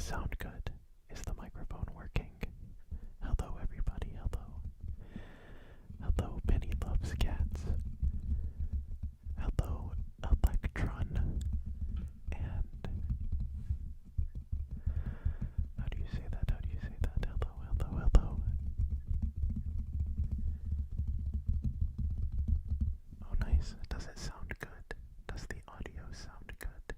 sound good? Is the microphone working? Hello everybody, hello. Hello Penny Loves Cats. Hello Electron. And how do you say that? How do you say that? Hello, hello, hello. Oh nice. Does it sound good? Does the audio sound good?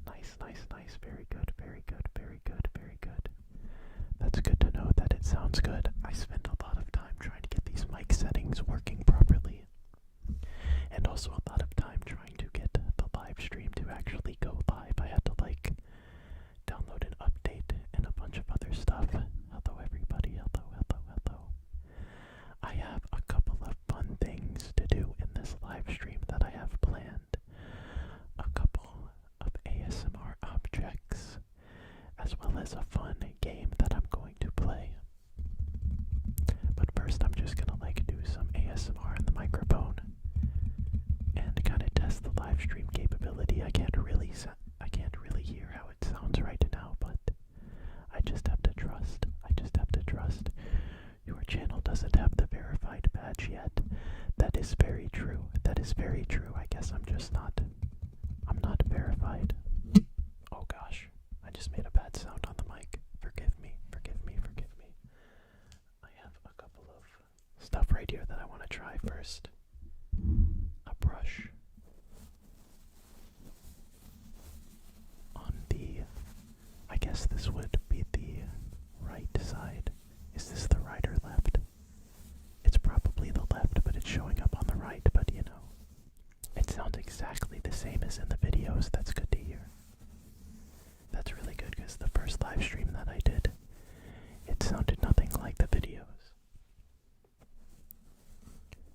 Nice, nice, nice. Very good, very good, very good, very good. That's good to know that it sounds good. I spent a lot of time trying to get these mic settings working properly. And also a lot of time trying to get the live stream to actually go live. I had to download an update and a bunch of other stuff. Hello everybody, hello, hello, hello. I have a couple of fun things to do in this live stream that I have planned. A couple of ASMR objects, as well as a fun game that I'm going to play. But first I'm just gonna do some ASMR on the microphone and kind of test the live stream capability. I can't really hear how it sounds right now, but I just have to trust. Your channel doesn't have the verified badge yet. That is very true. That is very true. I guess I'm not verified. Oh gosh, I just made a bad sound on the mic. Forgive me, forgive me, forgive me. I have a couple of stuff right here that I want to try first. A brush. On the, I guess this would be the right side. Is this the right or left? It's probably the left, but it's showing up on the right, but you know. It sounds exactly the same as in the videos. That's good to hear. That's really good because the first live stream that I did, it sounded nothing like the videos.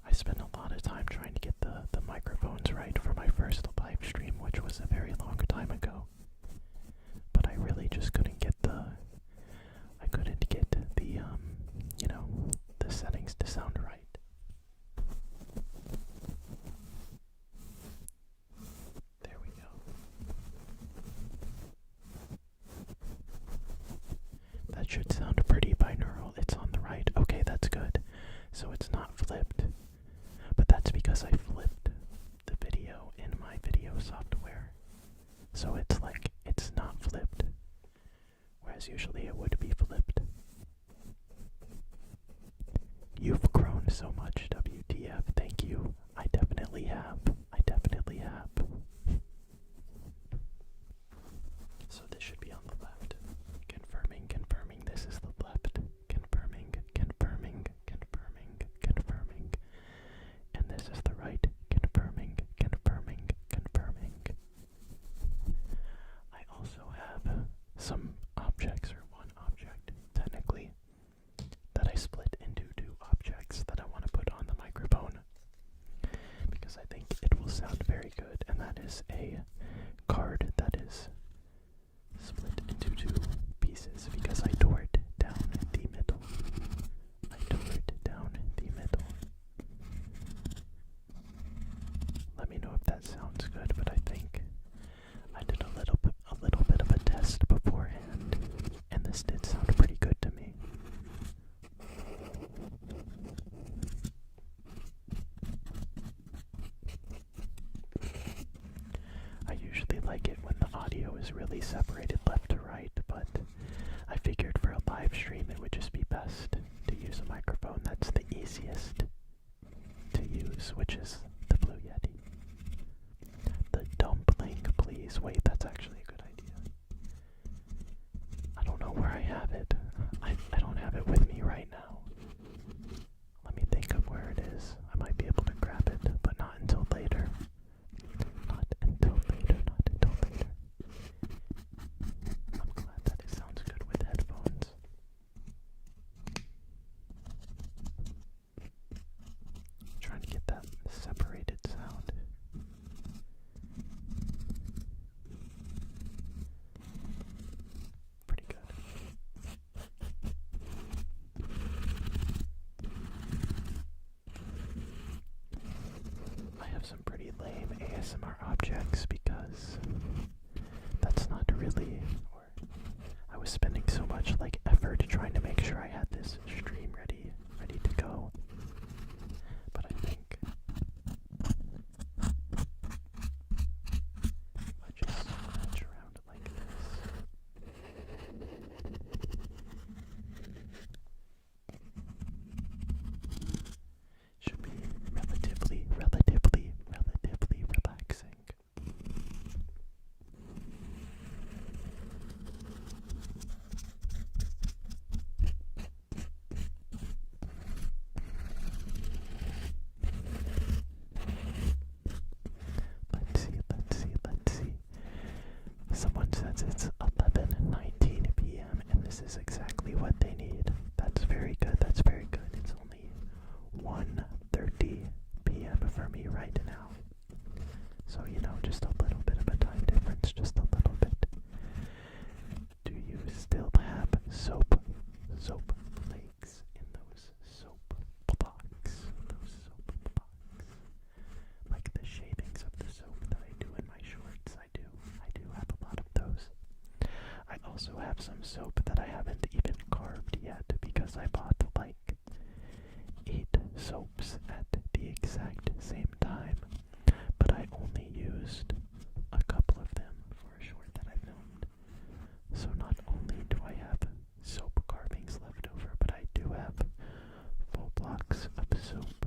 I spent a lot of time trying to get the microphones right for my first live stream, which was a very long time ago. But I really just couldn't get the settings to sound right. There we go. That should sound pretty binaural. It's on the right. Okay, that's good. So it's not flipped. But that's because I flipped the video in my video software. So it's not flipped. Whereas usually it would be flipped. You've grown so much, WTF. Thank you. I definitely have. So this should be on the left. Confirming this is the left. Confirming. And this is the right. Confirming. I also have some objects, or one object, technically, that I split into two objects that I want to put on the microphone because I think it will sound very good, and that is a card that is split into two pieces because I tore it down the middle. Let me know if that sounds good, but I think I did a little bit of a test beforehand, and this did sound pretty good to me. I usually like it when the audio is really separated left to right, but I figured for a live stream it would just be best to use a microphone that's the easiest to use, which is the Blue Yeti. The dumpling, please. Wait, that's actually a good idea. I don't know where I have it. I don't have it with me right now. Let me think of where it is. I might be able to grab it, but not until later. Not until later. I'm glad that it sounds good with headphones. Trying to get that separated sound. Pretty good. I have some pretty lame ASMR objects because that's not really, or was spending so much like effort trying to make sure I had this stream ready to go. But I think I just scratch around like this. Should be relatively relaxing. Let's see. Someone says it's 11:19 p.m. and this is exactly what they need. That's very good. It's only 1:30 p.m. for me right now. So, just a little bit of a time difference, just a little bit. Do you still have soap flakes in those soap blocks? Like the shavings of the soap that I do in my shorts. I do have a lot of those. I also have some soap that I haven't even carved yet because I bought like 8 soaps at the exact same time, but I only used a couple of them for a short that I filmed. So not only do I have soap carvings left over, but I do have full blocks of soap.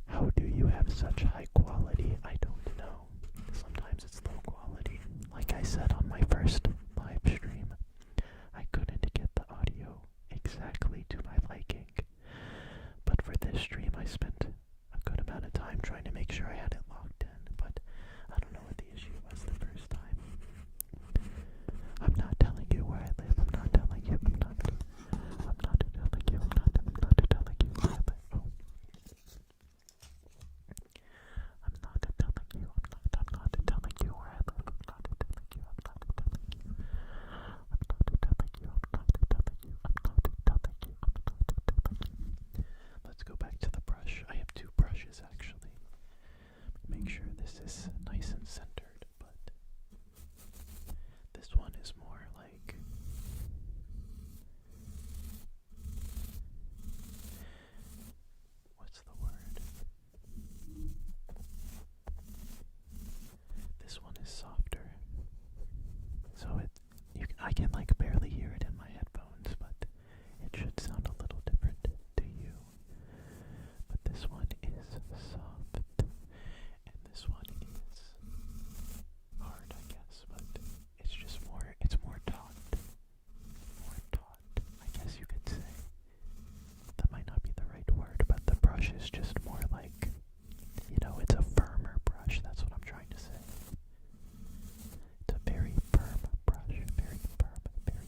How do you have such high quality? I don't know. Sometimes it's low quality. Like I said on my first live stream, I couldn't get the audio exactly to my liking. But for this stream, I spent a good amount of time trying to make sure I had it locked in. But I don't know what the issue was the first time. I'm not telling you where I live. I'm not telling you. I'm not telling you. I'm not telling you where I live. Oh. I'm not telling you. I'm not telling you where I live. I'm not telling you. I'm not telling you. I'm not telling you. I'm not telling you. I'm not telling you. I'm not telling you. Let's go back to the brush. I have 2 brushes actually. Make sure this is nice and centered, but this one is more like what's the word? This one is softer. So I can like barely hear it in my headphones, but it should sound a little different to you. But this one is soft, and this one is hard, I guess, but it's more taut. I guess you could say. That might not be the right word, but the brush is just more like, it's a firmer brush, that's what I'm trying to say. It's a very firm brush, very firm, very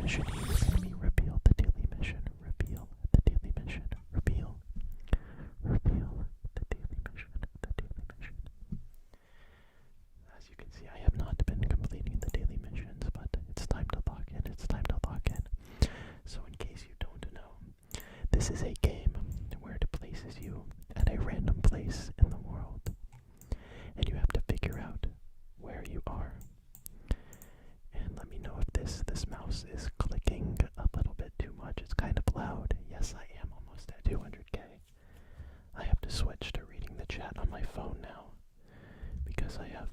mission you hear me reveal the daily mission. Reveal the daily mission. Reveal. Reveal the daily mission. The daily mission. As you can see, I have not been completing the daily missions, but it's time to log in. It's time to log in. So in case you don't know, this is a game where it places you at a random place in the world, and you have to figure out where you are. And let me know if this mouse is clicking a little bit too much. It's kind of loud. Yes, I am almost at 200k. I have to switch to reading the chat on my phone now because I have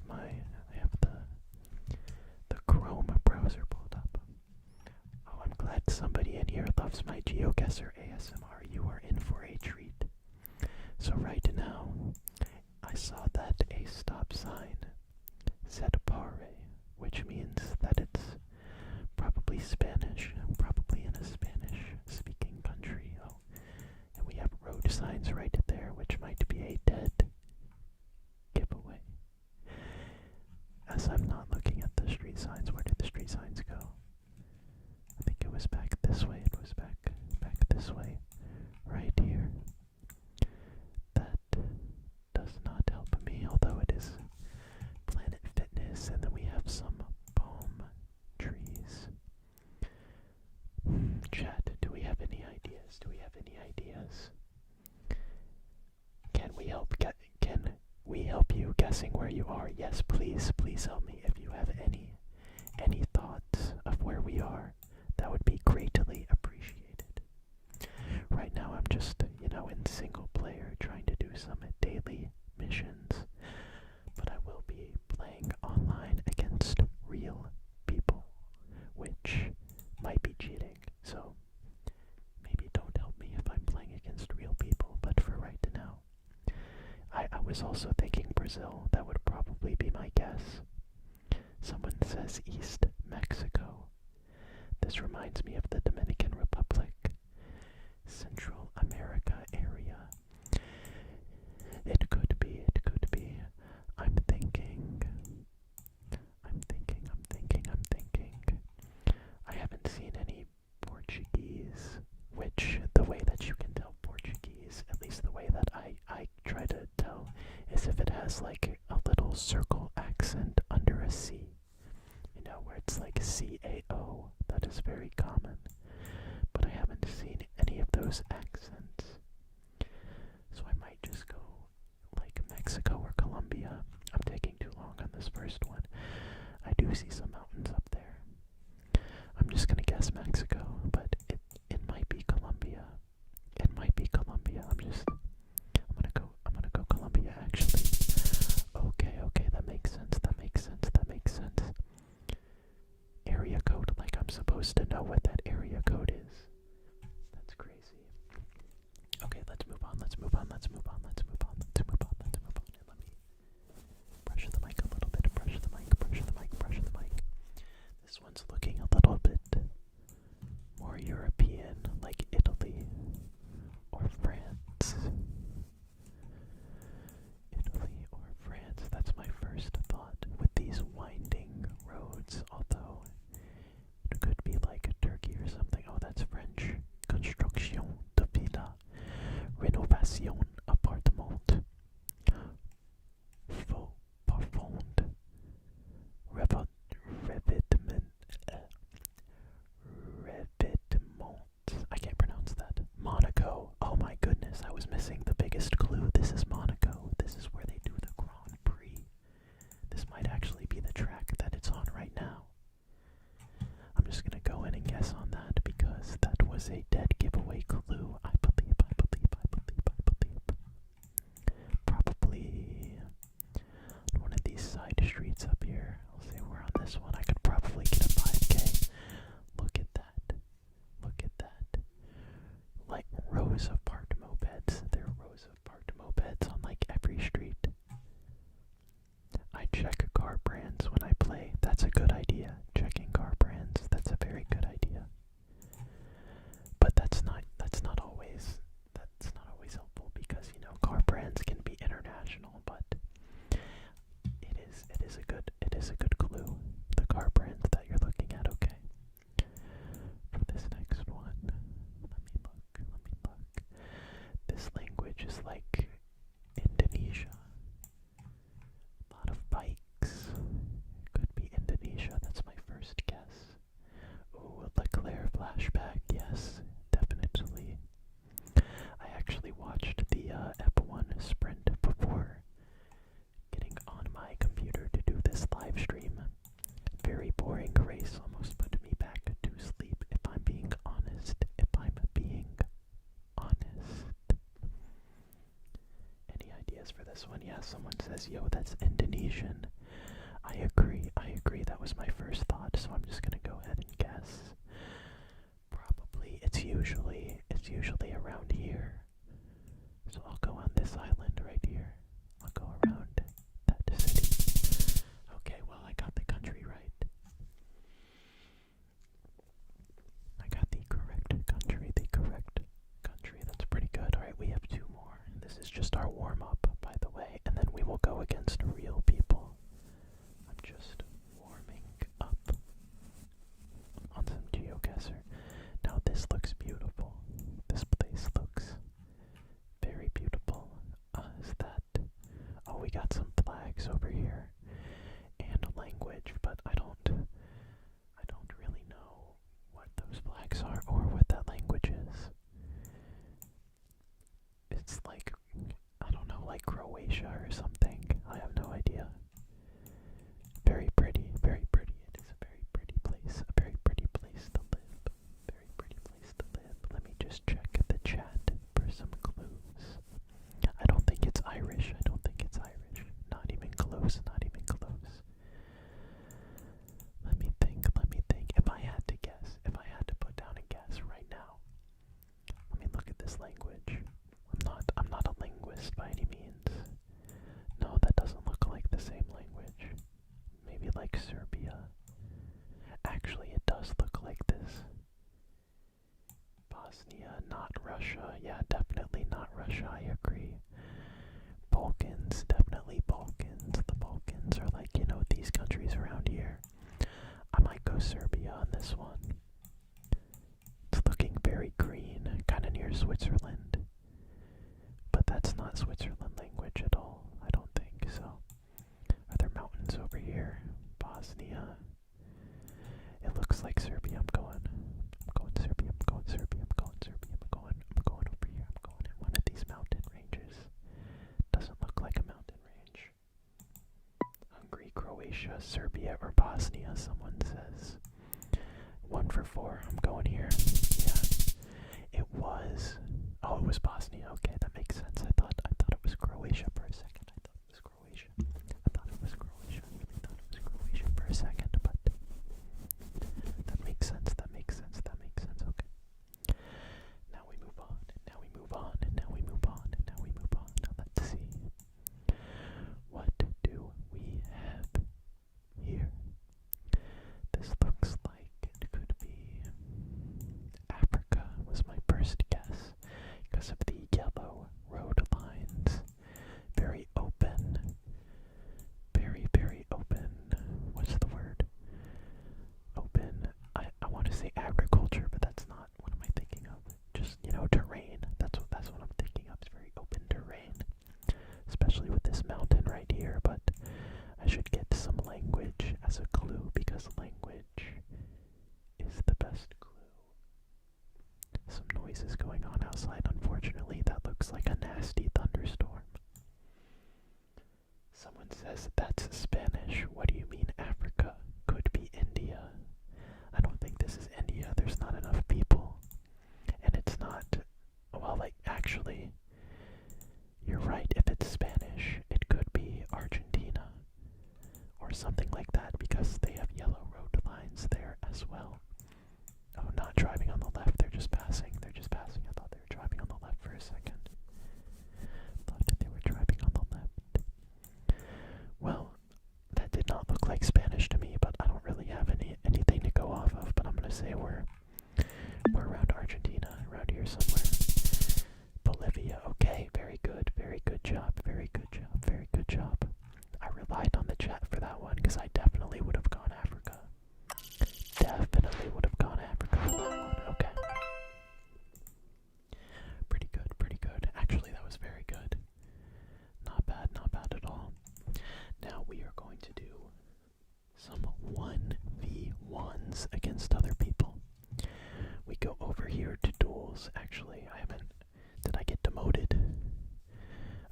the Chrome browser pulled up. Oh, I'm glad somebody in here loves my Geoguessr ASMR. You are in for a treat. So right now, I saw that a stop sign said pare, which means that it's probably Spanish, probably in a Spanish-speaking country. Oh, and we have road signs right there, which might be a dead giveaway. As I'm not looking at the street signs, where did the street signs go? I think it was back this way. It was back this way, right here. That does not help me, although it is Planet Fitness, and then we have some palm trees. Chat, do we have any ideas? Do we have any ideas? Can we help you guessing where you are? Yes, please help me. If you have any thoughts of where we are, that would be greatly appreciated. Right now I'm just, in single player trying to do some daily missions, but I will be playing online against real people, which might be cheating, so maybe don't help me if I'm playing against real people, but for right now, I was also thinking Brazil. That would probably be my guess. Someone says East Mexico. This reminds me of the Dominican Republic, Central America area. It could be. I'm thinking. I haven't seen any Portuguese, which the way that you can tell Portuguese, at least the way that I try to tell, is if it has like a little circle accent under a C. Where it's like C-A-O. That is very common. But I haven't seen any of those accents. So I might just go like Mexico or Colombia. I'm taking too long on this first one. I do see some mountains up there. I'm just gonna guess Mexico, but it might be Colombia. It might be Colombia. I'm gonna go Colombia actually. Okay, that makes sense. Area code, like I'm supposed to know what that area code is. That's crazy. Okay, let's move on. And let me brush the mic a little bit. Brush the mic. This one's looking a little bit more European, like Italy or France. That's my first thought with these winding roads, although it could be like Turkey or something. Oh, that's French. Construction de villa. Rénovation appartement. Faux parfond. Revitement. I can't pronounce that. Monaco. Oh my goodness, I was missing the biggest clue. This is Monaco. This is where they do the Grand Prix. This might actually be the track that it's on right now. I'm just gonna go in and guess on that because that was a dead giveaway clue. I believe. Probably one of these side streets up here. I'll say we're on this one. I could probably get a 5k. Look at that. Like rows of parked mopeds. There are rows of parked mopeds on like every street. I check car brands when I play. That's a good idea. Checking car brands. That's a very good idea. But this one. Yeah, someone says, yo, that's Indonesian. I agree. That was my first thought, so I'm just gonna go ahead and guess. Probably, it's usually around here. So I'll go on this island right here. I'll go around that city. Okay, well, I got the country right. I got the correct country, That's pretty good. Alright, we have 2 more. This is just our warm-up, by the way, and then we will go against real people. I'm just warming up on some Geoguessr. Now this looks beautiful. This place looks very beautiful. Is that... Oh, we got some flags over here. And a language, but I don't really know what those flags are or what that language is. It's like, I don't know, like Croatia or something. I have no idea. Very pretty, very pretty. It is a very pretty place, a very pretty place to live. Very pretty place to live. Let me just check the chat for some clues. I don't think it's Irish. Not even close, Let me think. If I had to guess, if I had to put down a guess right now, let me look at this language. I'm not a linguist by any means. No, that doesn't look like the same language. Maybe like Serbia. Actually, it does look like this. Bosnia, not Russia. Yeah, definitely not Russia, I agree. Balkans, definitely Balkans. The Balkans are like, you know, these countries around here. I might go Serbia on this one. It's looking very green, kind of near Switzerland. But that's not Switzerland language at all, I don't think so. Are there mountains over here? Bosnia. It looks like Serbia. I'm going Serbia, I'm going over here, I'm going in one of these mountain ranges. Doesn't look like a mountain range. Hungary, Croatia, Serbia, or Bosnia, someone says. 1 for 4, I'm going here. Yeah. It was... Oh, it was Bosnia. Okay, that makes sense. I thought it was Croatia for a second. I really thought it was Croatia for a second, but that makes sense. Okay. Now we move on. Now let's see. What do we have here? This looks like it could be Africa, was my first guess, because of the yellow road lines. Very open. Very open. What's the word? Open. I want to say agriculture, but that's not what am I thinking of. Just, you know, terrain. That's what I'm thinking of. It's very open terrain. Especially with this mountain right here, but I should get some language as a clue because language is the best clue. Some noises going on outside, unfortunately. That looks like a nasty thunderstorm. Someone says that's Spanish. What do you mean Africa? Could be India. I don't think this is India. There's not enough people. And it's not, well, like, actually, you're right. If it's Spanish, it could be Argentina or something like that because they have yellow road lines there as well. Oh, not driving on the left. They're just passing. I thought they were driving on the left for a second. Well, that did not look like Spanish to me, but I don't really have anything to go off of. But I'm gonna say we're around Argentina, around here somewhere. Bolivia. Okay, very good job. I relied on the chat for that one because I definitely would have gone Africa. For that one. Okay. Pretty good. Actually, that was very good. Not bad at all. Now we are going to do some 1v1s against other people. We go over here to duels. Actually, did I get demoted?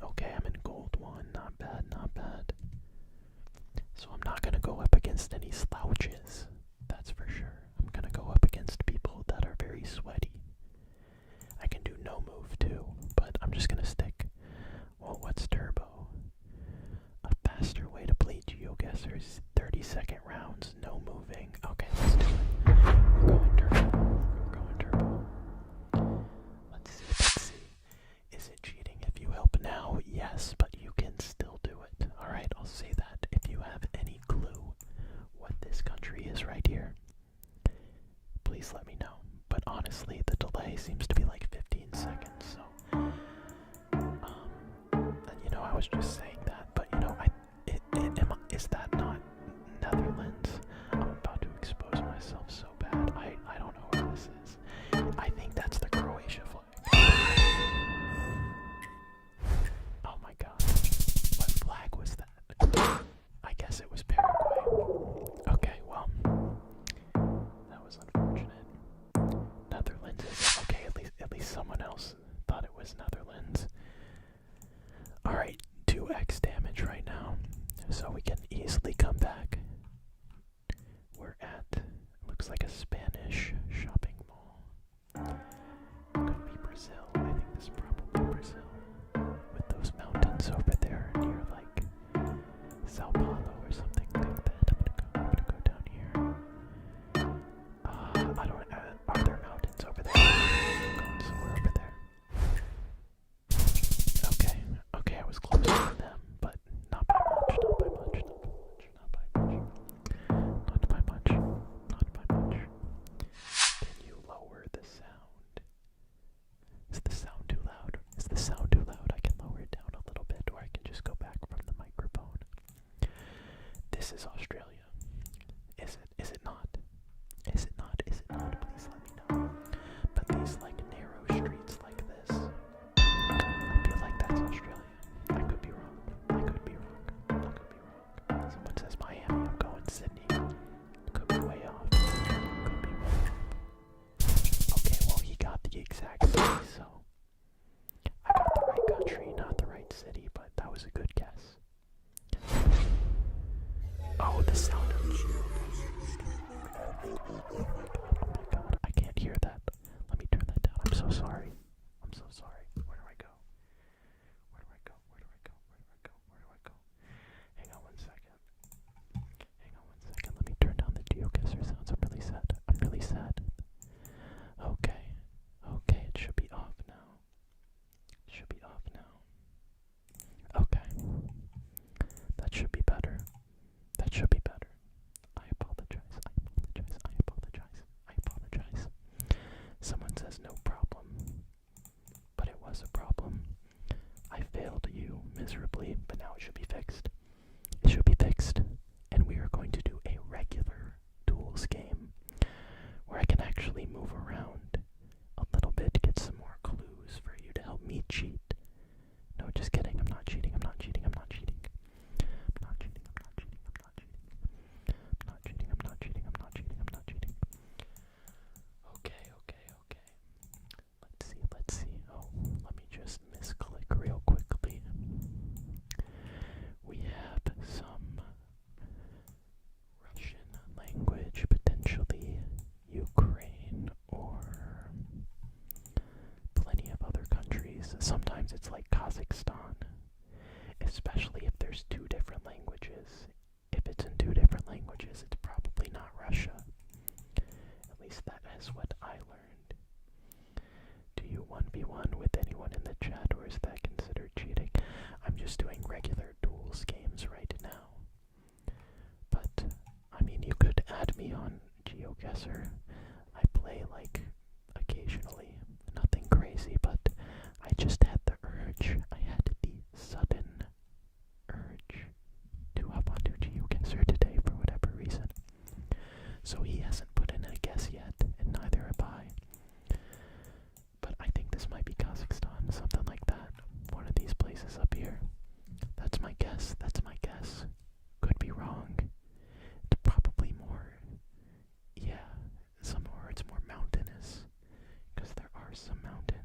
Okay, I'm in gold 1. Not bad. So I'm not gonna go up against any slouches. That's for sure. I'm gonna go up against people that are very sweaty. I can do no move too, but I'm just gonna stick. Well, what's turbo? honestly, the delay seems to be like 15 seconds, so, and you know, I was just saying that, but you know, is that not Netherlands? I'm about to expose myself so bad. I don't know where this is. I think that's the Croatia flag. Oh my god. What flag was that? I guess it was Paraguay. Okay, well, that was unfortunate. Netherlands is okay. At least someone else thought it was Netherlands. All right, 2x damage right now, so we can easily come back. We're at looks like a Spanish shopping mall. Could be Brazil. I think this is probably Brazil, with those mountains over there near like Sao Paulo or something like that. I'm gonna go down here. I don't. Are there mountains over there? I'm going somewhere over there. Okay, I was closer to them, but not by much, not by much, not by much, not by much, not by much. Can you lower the sound? Is the sound too loud? Is the sound too loud? I can lower it down a little bit, or I can just go back from the microphone. This is Australia. Is it? Is it not? Is it not? Is it not? Please let me know. But these like narrow streets like this, I feel like that's Australia. I could be wrong. I could be wrong. I could be wrong. Someone says Miami. I'm going Sydney. Could be way off. Could be way off. Okay, well he got the exact city, so I got the right country, not the right city, but that was a good guess. Oh, the sound of oh my god, I can't hear that. Let me turn that down. I'm so sorry. I'm so sorry. Where do I go? Where do I go? Where do I go? Where do I go? Where do I go? Hang on one second. Hang on one second. Let me turn down the Geoguessr sounds. I'm really sad. I'm really sad. Okay. Okay, it should be off now. It should be off now. Okay. That should be better. That should be better. I apologize. I apologize. I apologize. I apologize. Someone says no problem. But it was a problem. I failed you miserably, but now it should be fixed. It should be fixed. And we are going to do a regular duels game where I can actually move around a little bit to get some more clues for you to help me cheat. No, just kidding. I'm not cheating. I'm not cheating. I'm not cheating. I'm not cheating. I'm not cheating. I'm not cheating. I'm not cheating. I'm not cheating. I'm not cheating. I'm not cheating. Okay. Let's see. Oh, let me just misclick real quickly. We have some Russian language, potentially Ukraine, or plenty of other countries. Sometimes it's like Kazakhstan, especially if there's two different languages. If it's in two different languages, it's probably not Russia. At least that is what I learned. Do you 1v1 with anyone in the chat, or is that considered cheating? I'm just doing regular duels games right now. But, I mean, you could add me on Geoguessr. I play, like, occasionally. Nothing crazy, but I just had the urge. I had the sudden urge to hop onto Geoguessr today for whatever reason. So he hasn't put in a guess yet, and neither have I. But I think this might be Kazakhstan, something like that. One of these places up here. That's my guess. That's my guess. Could be wrong. It's probably more, yeah, somewhere it's more mountainous, because there are some mountains.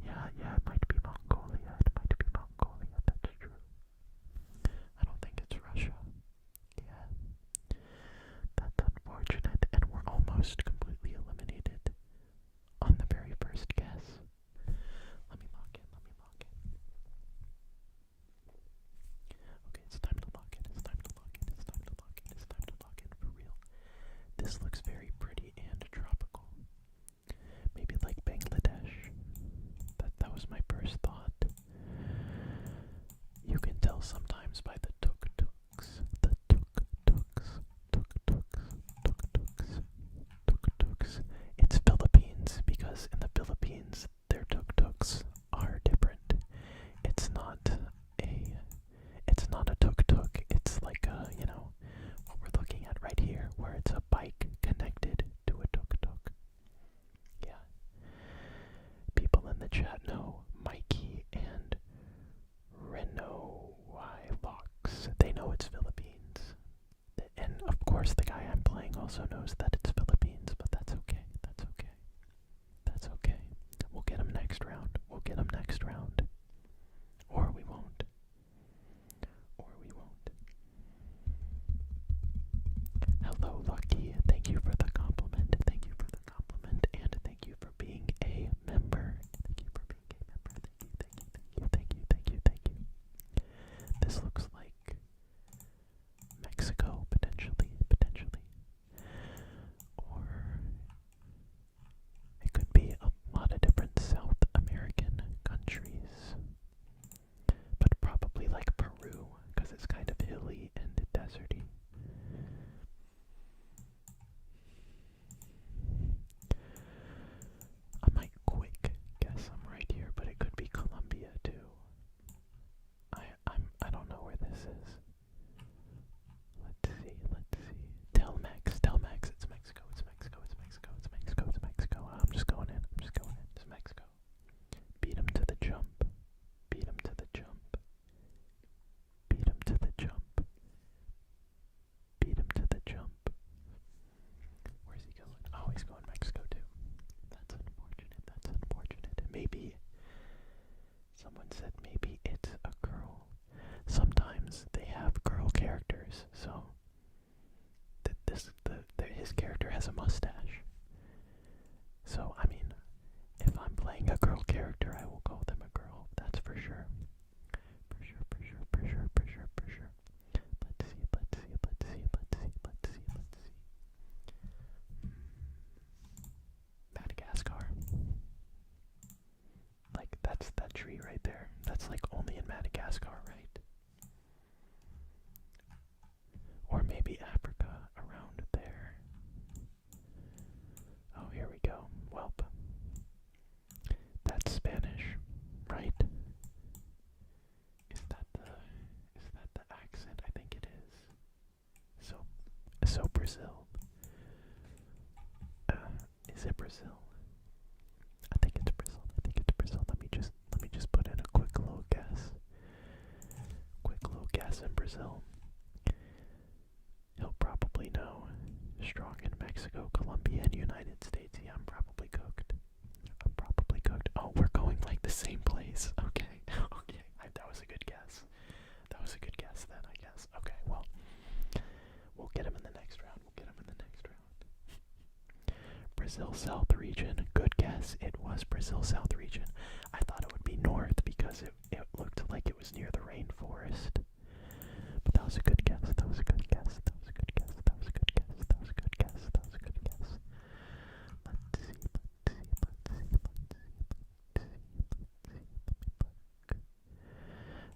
Yeah, it might be Mongolia. It might be Mongolia. That's true. I don't think it's Russia. Yeah. That's unfortunate, and we're almost completely eliminated on the very first guess. Let me log in. Okay, it's time to log in. It's time to log in for real. This looks very pretty and tropical. Maybe like Bangladesh. That was my first thought. You can tell sometimes by the tuk-tuks. The tuk-tuks. It's It's a bike connected to a tuk-tuk. Yeah. People in the chat know Mikey and Reno Fox. They know it's Philippines. And of course the guy I'm playing also knows that it's Philippines, but that's okay. That's okay. That's okay. We'll get him next round. We'll get him next round. Or we won't. Or we won't. Hello, Lucky. Thank you for the compliment. Thank you for the compliment. And thank you for being a member. Thank you for being a member. Thank you. Thank you. This looks like Mexico, potentially. Or it could be a lot of different South American countries. But probably like Peru, because it's kind of hilly and deserty. I might quick guess I'm right here, but it could be Colombia too. I don't know where this is. Let's see. Telmex, it's Mexico. I'm just going in. It's Mexico. Beat him to the jump. Where's he going? Oh, he's going Mexico too. That's unfortunate. Maybe someone said maybe it's a girl. Sometimes they have girl characters, so his character has a mustache. So I mean, if I'm playing a girl character, I will call them a girl. That's for sure. For sure. Let's see. Madagascar. Like, that's that tree right there. That's like only in Madagascar, right? Or maybe Africa, around there. Oh, here we go. Welp. That's Spanish, right? Is that the accent? I think it is. So Brazil. Is it Brazil? I think it's Brazil. Let me just put in a quick little guess. In Brazil. He'll probably know. Strong in Mexico, Colombia, and United States. Yeah, I'm probably cooked. Oh, we're going like the same place. Okay. That was a good guess. Then, I guess. Okay, well, we'll get him in the next round. Brazil South region. Good guess. It was Brazil South region. I thought it would be north because it looked like it was near the rainforest. But that was a good guess. Let's see.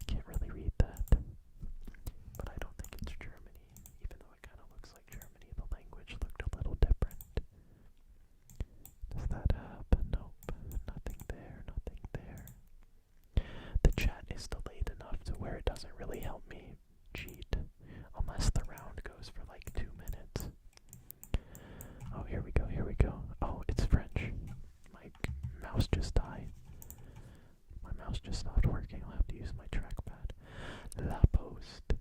Can't really read that. But I don't think it's Germany. Even though it kind of looks like Germany, the language looked a little different. Does that happen? Nope. Nothing there. The chat is delayed enough to where it doesn't really help me cheat. Unless the round goes for like 2 minutes. Oh, here we go. Oh, it's French. My mouse just died. My mouse just stopped working. I'll have to use my trackpad. La Poste.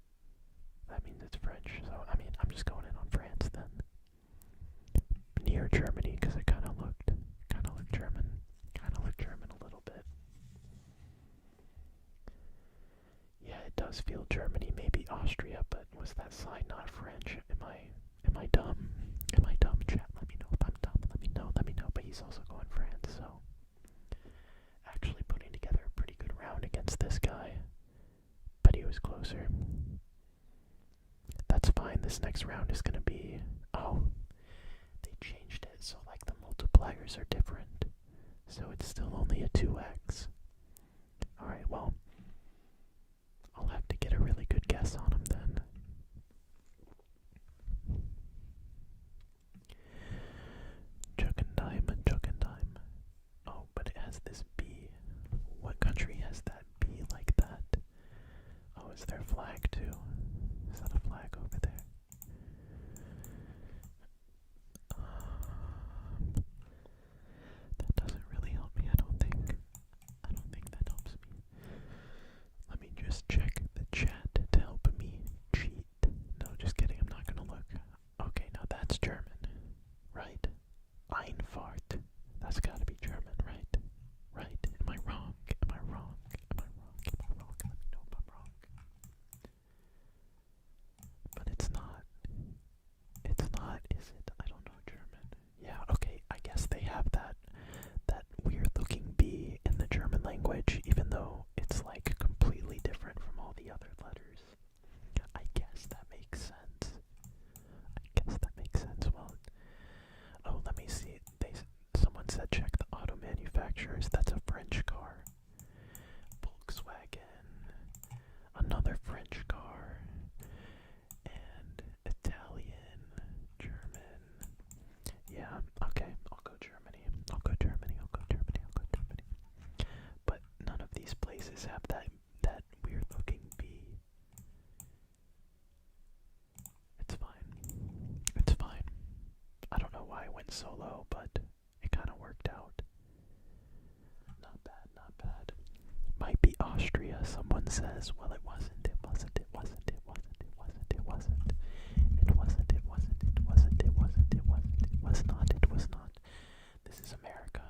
That means it's French. So, I mean, I'm just going in on France then. Near Germany, because it kind of looked German. A little bit. Yeah, it does feel Germany, maybe Austria, but was that sign not French? Am I dumb? Chat, let me know if I'm dumb. Let me know. But he's also going France, so actually putting together a pretty good round against this guy. But he was closer. That's fine. This next round is gonna be, oh, they changed it so like the multipliers are different. So it's still only a 2x. Alright, well, I'll have to get a really good guess on him then. Juckendime. Oh, but it has this B. What country has that B like that? Oh, is there a flag too? Is that a flag over there? That's German, right? Einfahrt. That's gotta be German, right? Right? Am I wrong? Am I wrong? Am I wrong? Am I wrong? Let me know if I'm wrong. But it's not. It's not, is it? I don't know German. Yeah, okay, I guess they have that weird looking B in the German language, even though it's like completely different from all the other letters. I guess that makes sense. Well, oh, let me see. Someone said check the auto manufacturers. That's a French car. Volkswagen. Another French car. And Italian, German. Yeah, okay. I'll go Germany. But none of these places have that weird looking B. It's fine. I don't know why I went so low, but it kind of worked out. Not bad. Might be Austria, someone says. Well, it wasn't. It was not. This is America.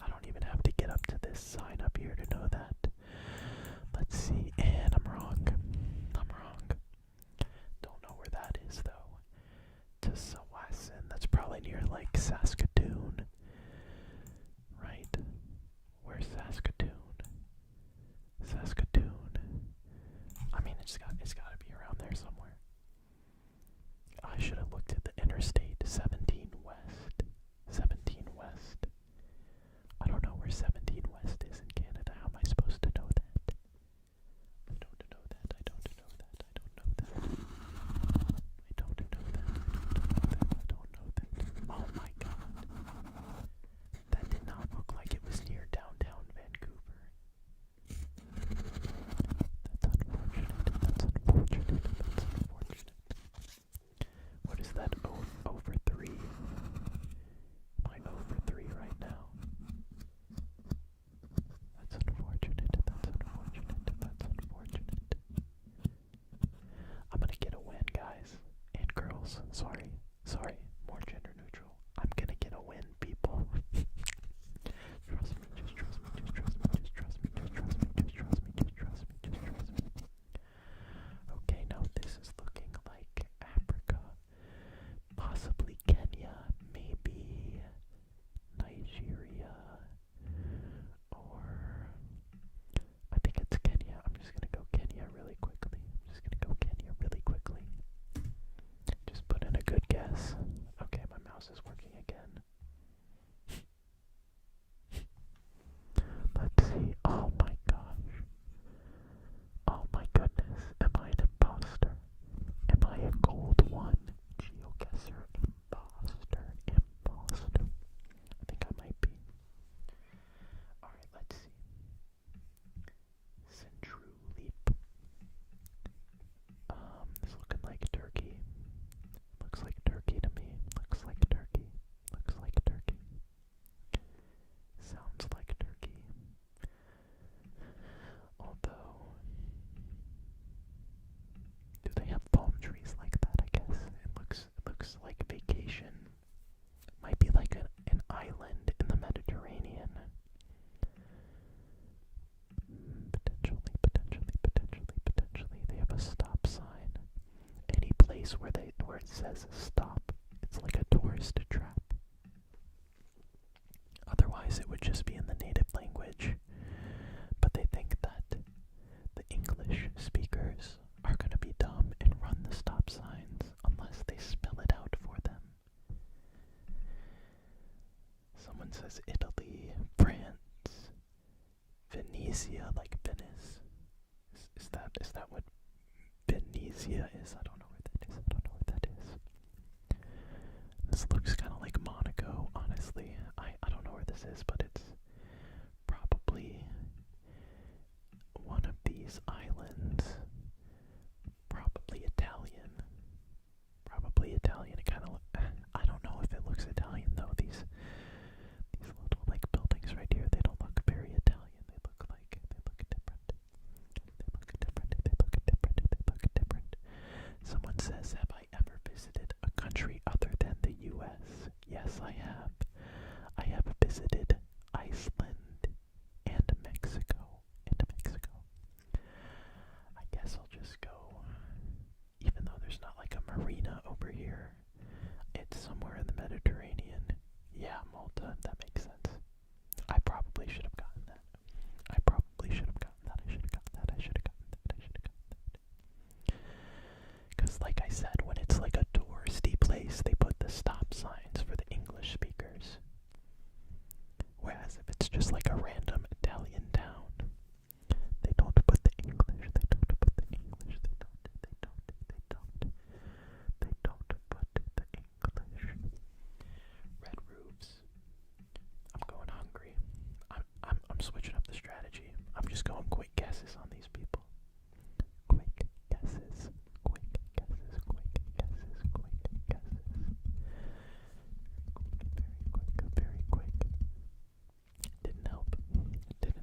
I don't even have to get up to this sign up here to know that. Let's see, and I'm wrong. Don't know where that is, though. Tassawassen, that's probably near, like, Saskatoon. Right? Where's Saskatoon? I mean, it's gotta be around there somewhere. I should have looked at the interstate. 17 West. I don't know where 17 West is in Canada. How am I supposed to know that? I don't know that. Oh my god. That did not look like it was near downtown Vancouver. That's unfortunate. What is that? Over 3? Am I over 3 right now? That's unfortunate. I'm gonna get a win, guys. And girls. Sorry. More gender neutral. I'm gonna get a win, people. Trust me. Okay, now this is looking like Africa. Possibly Kenya, maybe Nigeria, or I think it's Kenya. I'm just gonna go Kenya really quickly. Just put in a good guess. Okay, my mouse is working again. Let's see. Oh my gosh. Oh my goodness. Am I an imposter? Am I a gold one? Geoguessr imposter. I think I might be. Alright, let's see. Central Leap. It's looking like Turkey. Looks like Turkey to me. Looks like Turkey. Sounds like Turkey. Although, do they have palm trees like that? I guess it looks like vacation. Might be like an island in the Mediterranean. Potentially. They have a stop sign. Any place where it says stop, it's like a tourist trap. Otherwise, it would just be in the native language. But they think that the English speakers are going to be dumb and run the stop signs unless they spell it out for them. Someone says Italy, France, Venezia, like Venice. Is that what Venezia is? I don't know where that is. This looks kind of like Monaco, honestly. I don't know where this is, but it's probably one of these islands. Probably Italian. It kind of I don't know if it looks Italian though. These little like buildings right here, they don't look very Italian. They look different. Someone says, have I ever visited a country other than the Yes, I have. I have visited Iceland and Mexico. I guess I'll just go, even though there's not like a marina over here, it's somewhere in the Mediterranean. Yeah, Malta, that makes sense. I probably should have gotten that. I should have gotten that. Because like I said, when it's like a touristy place, they put the stop signs for the English speakers. Whereas if it's just like a random Italian town, they don't put the English. They don't put the English. Red roofs. I'm going hungry. I'm switching up the strategy. I'm just going quick guesses on these people. Quick guesses. Very quick. Didn't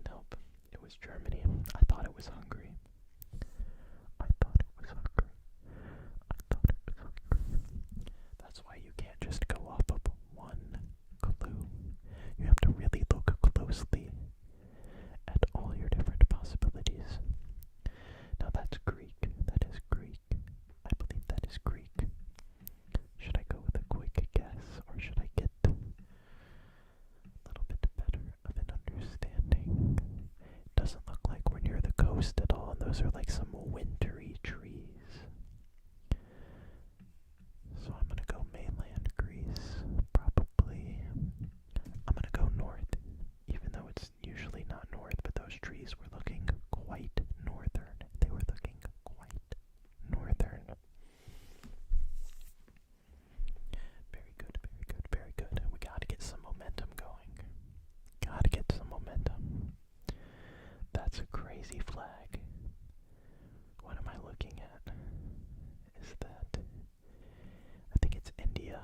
help. It was Germany. I thought it was Hungary. That's why you can't just go off of one clue. You have to really look closely at all your different possibilities. Now that's Greek. That is Greek. I believe that is Greek. Should I go with a quick guess, or should I get a little bit better of an understanding? It doesn't look like we're near the coast at all, and those are like some wintry trees. So I'm gonna go mainland Greece, probably. I'm gonna go north, even though it's usually not north, but those trees were looking quite northern. They were looking quite northern. Very good. We gotta get some momentum going. That's a crazy flag. What am I looking at? Is that... I think it's India.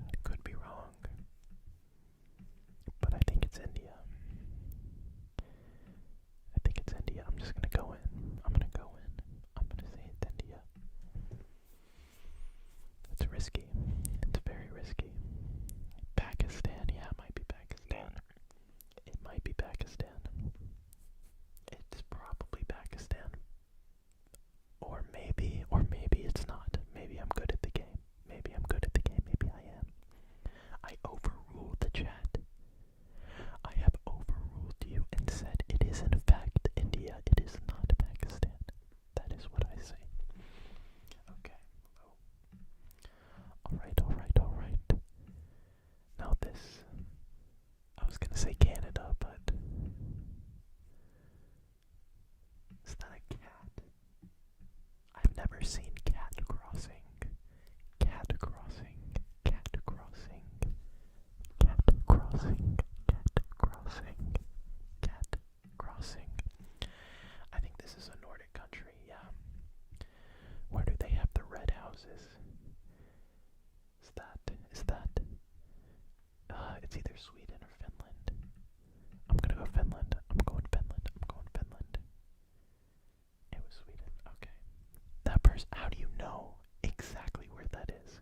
I could be wrong. But I think it's India. I'm just gonna go in. I'm gonna say it's India. That's risky. It's very risky. Pakistan, yeah, it might be Pakistan. It's probably Pakistan. Or maybe it's not. Maybe I'm good at the game. Maybe I am. I overruled the chat. I have overruled you and said it is in fact India. It is not Pakistan. That is what I say. Okay. Alright. Now this, I was gonna say Canada, but is that a cat? I've never seen cat crossing. I think this is a Nordic country, yeah. Where do they have the red houses? It's either Sweden or Finland. I'm gonna go Finland. I'm going Finland. It was Sweden. Okay. That person, how do you know exactly where that is?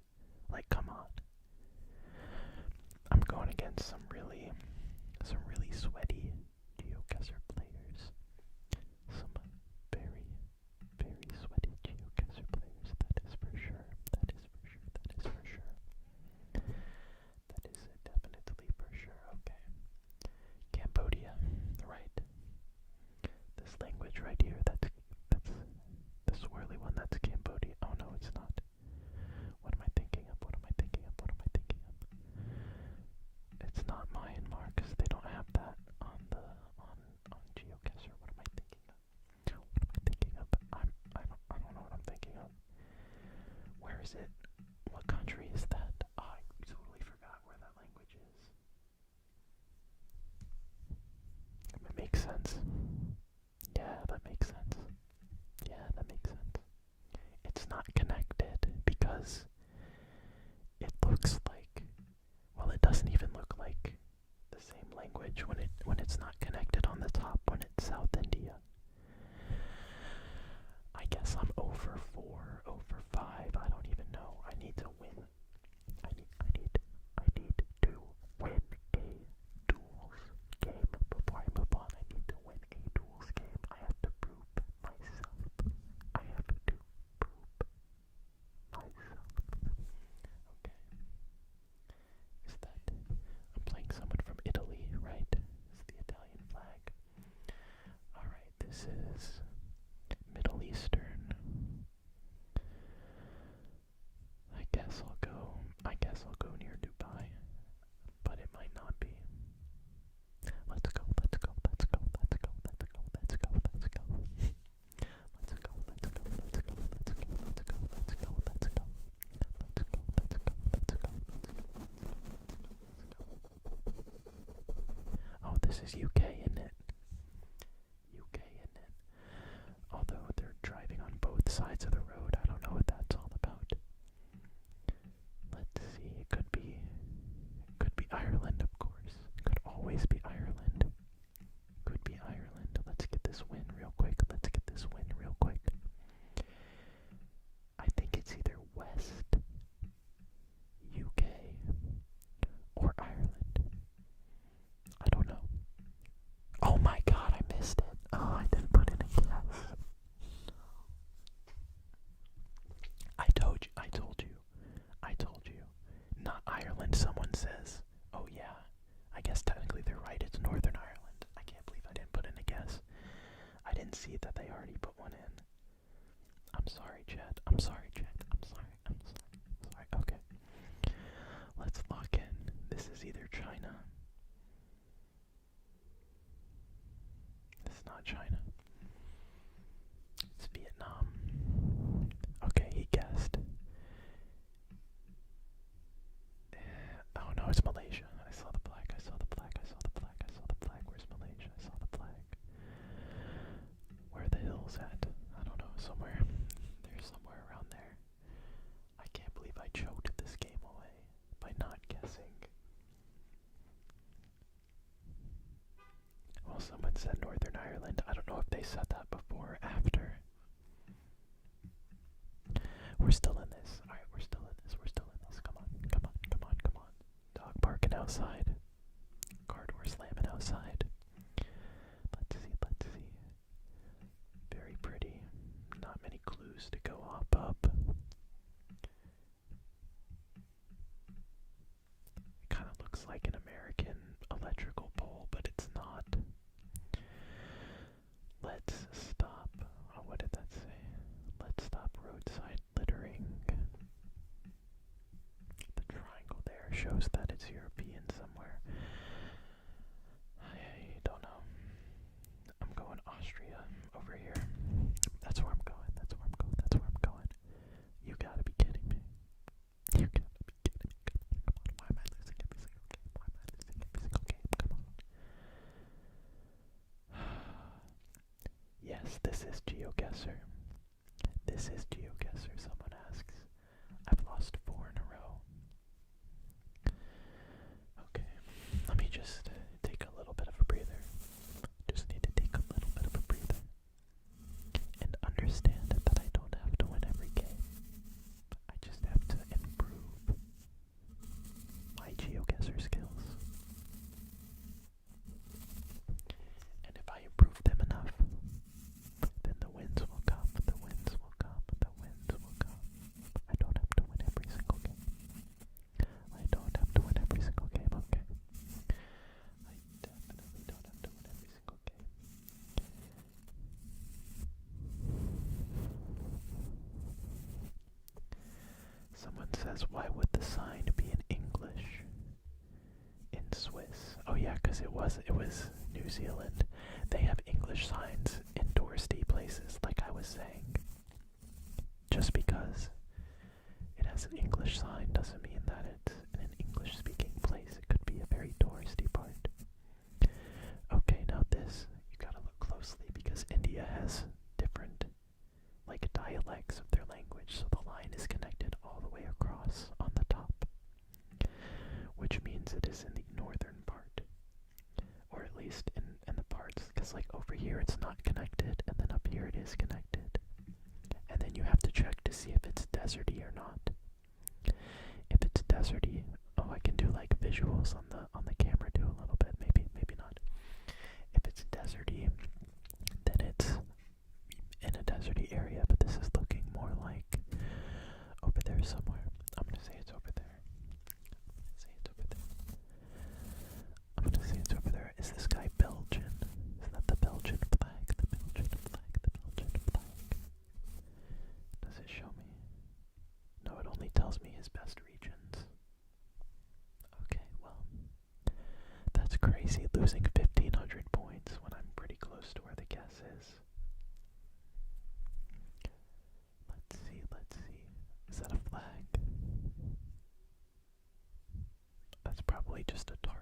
Like, come on. I'm going against some really sweaty Geoguessr players. Some very sweaty Geoguessr players. That is for sure. That is definitely for sure. Okay. Cambodia, right? This language right here, that's the swirly one, that's Cambodia. Oh no, it's not. What am I thinking of? It's not Myanmar, because they don't have that on Geoguessr. What am I thinking of? I don't know what I'm thinking of. Where is it? What country is that? Oh, I totally forgot where that language is. It makes sense. Yeah, that makes sense. It's not connected because it looks like, well, it doesn't even look like the same language when it's not connected on the top, when it's South India. I guess I'm over 4, over 5, I don't even know. this is UK, isn't it? UK, isn't it? Although they're driving on both sides of the road, I don't know what that's all about. Let's see, it could be Ireland, of course. It could always be Ireland. Could be Ireland. Let's get this win real quick. I think it's either West UK or Ireland. I don't know. Oh my god, I missed it. Oh, I didn't put in a guess. I told you. Not Ireland, someone says. Oh yeah. I guess technically they're right, it's Northern Ireland. I can't believe I didn't put in a guess. I didn't see that they already put one in. I'm sorry, chat. I'm sorry. Okay. Let's lock in. This is either China. This is not China. It's Vietnam. Okay, he guessed. Oh no, it's Malaysia. I saw the flag. Where's Malaysia? I saw the flag. Where are the hills at? I don't know. Somewhere. There's somewhere around there. I can't believe I choked this game away by not guessing. Well, someone said Northern Ireland. I don't know if they said that before or after. We're still in this. Alright, we're still in this. Come on. Dog barking outside. Car door slamming outside. Let's see. Very pretty. Not many clues to go up. It kind of looks like an American electrical pole, but it's not. Let's stop. Oh, what did that say? Let's stop roadside littering. The triangle there shows that it's European somewhere. I don't know. I'm going Austria over here. That's where I'm going. You gotta be kidding me. Why am I losing every single game? Come on. Yes, this is Geoguessr. Someone asks. I've lost 4 in a row. Okay, let me just take a little bit of a breather. Just need to take a little bit of a breather. And understand that I don't have to win every game. I just have to improve my Geoguessr skills. And if I improve them enough, then the wins will come. I don't have to win every single game. Okay? I definitely don't have to win every single game. Someone says, why would the sign be in English in Swiss? Oh yeah, because it was New Zealand. They have English signs in touristy places, like I was saying. Just because it has an English sign doesn't mean that it's in an English-speaking place. It could be a very touristy part. Okay, now this, you gotta look closely because India has different, like, dialects of their language, so the line is connected all the way across on the top, which means it is in the northern part, or at least in the parts, because like over here it's not connected, and then up here it is connected, and then you have to check to see if it's deserty or not. If it's deserty, oh, I can do like visuals on the camera too a little bit, maybe not. If it's deserty, then it's in a deserty area, but this is looking more like over there somewhere. I'm gonna say it's over there. Is this guy Belgian? Is that the Belgian flag? The Belgian flag. Does it show me? No, it only tells me his best regions. Okay, well, that's crazy, losing 1,500 points when I'm pretty close to where the guess is. Let's see. Is that a flag? That's probably just a tarp.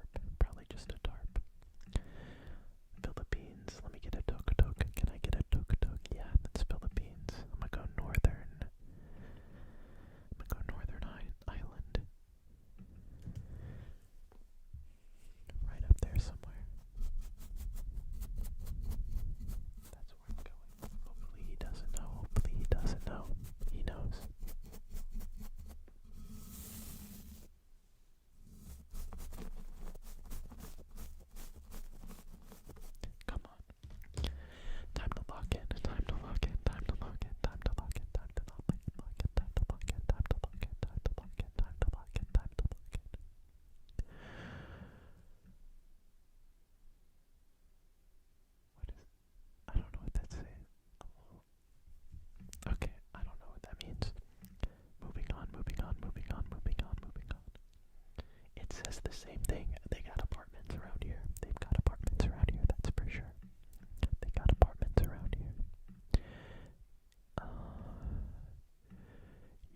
It says the same thing. They got apartments around here. They've got apartments around here, that's for sure. They got apartments around here.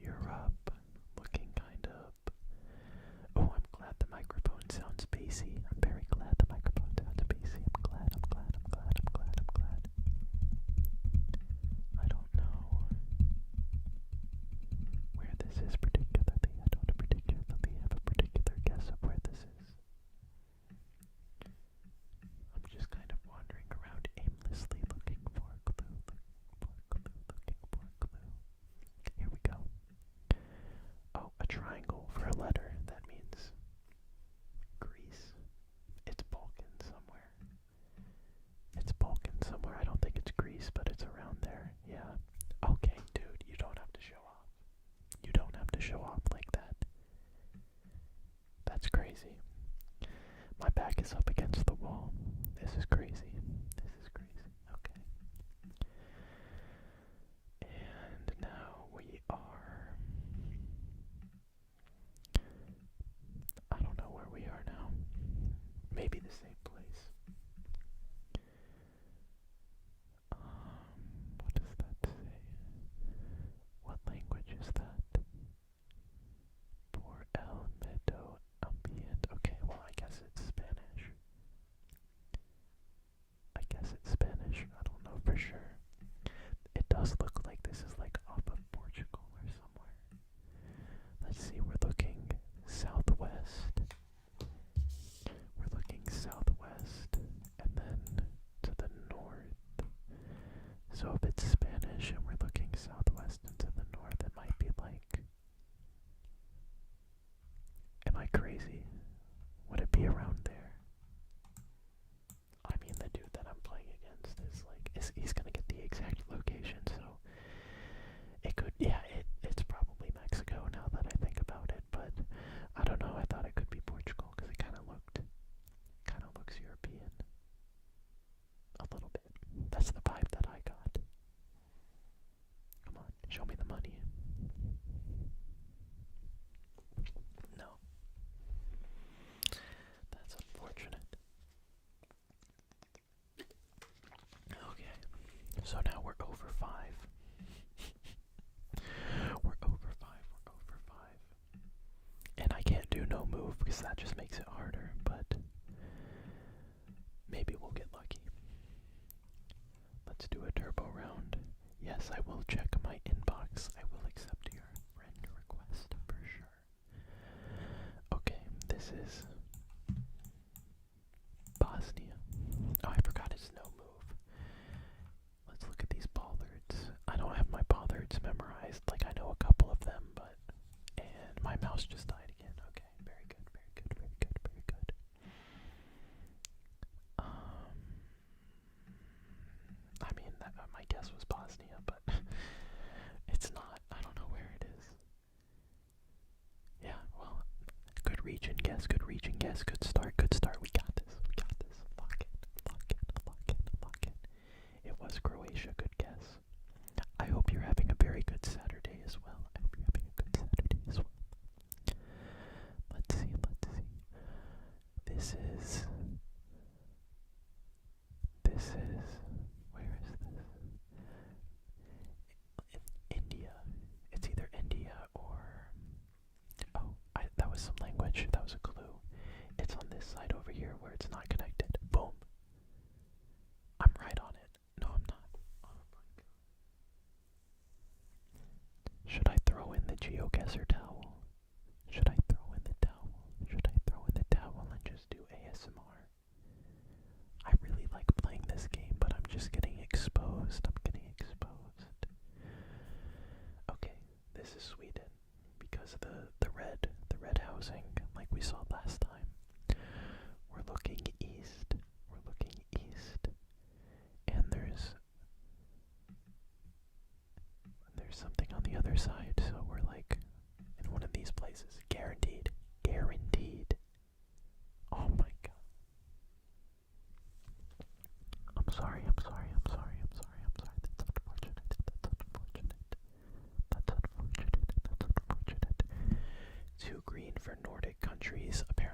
Europe, looking kind of. Oh, I'm glad the microphone sounds bassy. I'm very glad the microphone sounds bassy. I'm glad. I don't know where this is particularly. I don't particularly have a particular guess of where this is. I'm just kind of wandering around aimlessly looking for a clue. Here we go. Oh, a triangle for a letter. That means Greece. It's Balkan somewhere. I don't think it's Greece, but it's around there. Yeah. Okay, dude, you don't have to show off. You don't have to show off like that. That's crazy. My back is up against the wall. This is crazy. Okay. And now we are... I don't know where we are now. Maybe the same place. What does that say? What language is that? Por el medio ambiente. Okay, well, I guess it's Spanish. I don't know for sure. It does look like this is like off of Portugal or somewhere. Let's see, we're looking southwest. And then to the north. So if it's Spanish and we're looking southwest and to the north, it might be like... Am I crazy? Would it be around there? I mean, the dude that I'm playing against is like, he's gonna get the exact location, so it could, yeah, it's probably Mexico now that I think about it, but I don't know, I thought it could be Portugal, because it kind of looks European. A little bit. That's the vibe that I got. Come on, show me the money. No. That's unfortunate. Okay, so now we're over 5. We're over 5. And I can't do no move because that just makes it harder, but maybe we'll get lucky. Let's do a turbo round. Yes, I will check my inbox. I will accept your friend request for sure. Okay, this is Bosnia. Oh, I forgot his no move. Let's look at these bollards. I don't have my bollards memorized. Like, I know a couple of them, but... And my mouse just died again. Okay, very good. I mean, my guess was Bosnia, but it's not. I don't know where it is. Yeah, well, good region guess, good start. We got this. Lock it. It was Croatia, good guess. I hope you're having a very good Saturday as well. Let's see. This is... Where is this? India. It's either India or... Oh, that was some language. That was a clue. It's on this side over here where it's not connected. Boom. I'm right on it. No, I'm not. Oh my god. Should I throw in the Geoguessr towel? Should I throw in the towel and just do ASMR? I really like playing this game, but I'm just getting exposed. Okay, this is Sweden because the red housing, like we saw last time. We're looking east, and there's something on the other side, so we're like in one of these places. Guaranteed. Oh my god. I'm sorry. That's unfortunate. Too green for Nordic countries. Apparently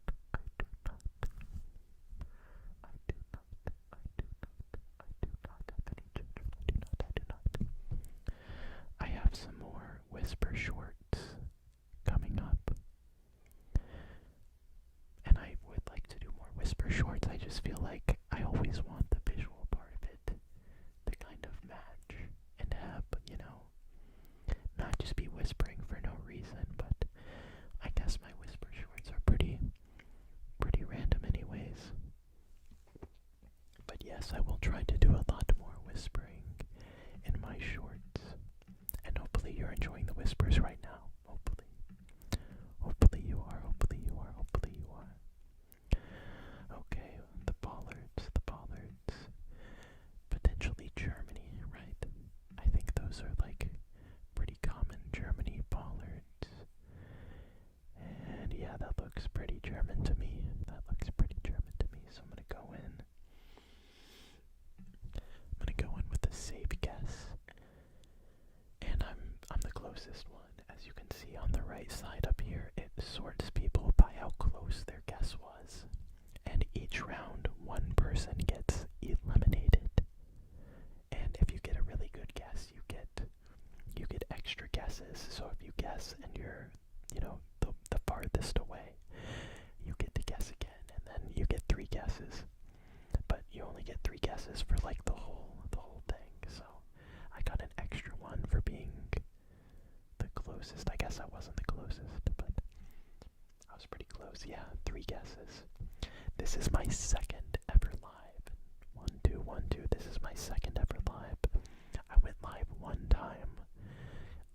I have some more whisper shorts coming up. And I would like to do more whisper shorts. I just feel like I always want the visual part of it to kind of match and have, not just be whispering for no reason, but I guess my whisper shorts are pretty random anyways. But yes, I will try to do a lot more whispering in my shorts. And hopefully you're enjoying the whispers right now. Hopefully. Hopefully you are. Hopefully you are. Hopefully you are. Okay, the bollards. Potentially Germany, right? I think those are like pretty common Germany bollards. And yeah, that looks pretty German to me. So I'm gonna go in. With a safe guess. And I'm the closest one. As you can see on the right side up here, it sorts people by how close their guess was. And each round, one person gets eliminated. And if you get a really good guess, you get extra guesses. So if you guess and you're, the farthest away, you get to guess again, and then you get 3 guesses. But you only get 3 guesses for like the whole thing. So I got an extra one for being the closest. I guess I wasn't the closest. close. Yeah, 3 guesses. This is my second ever live. 1, 2, 1, 2. This is my second ever live. I went live one time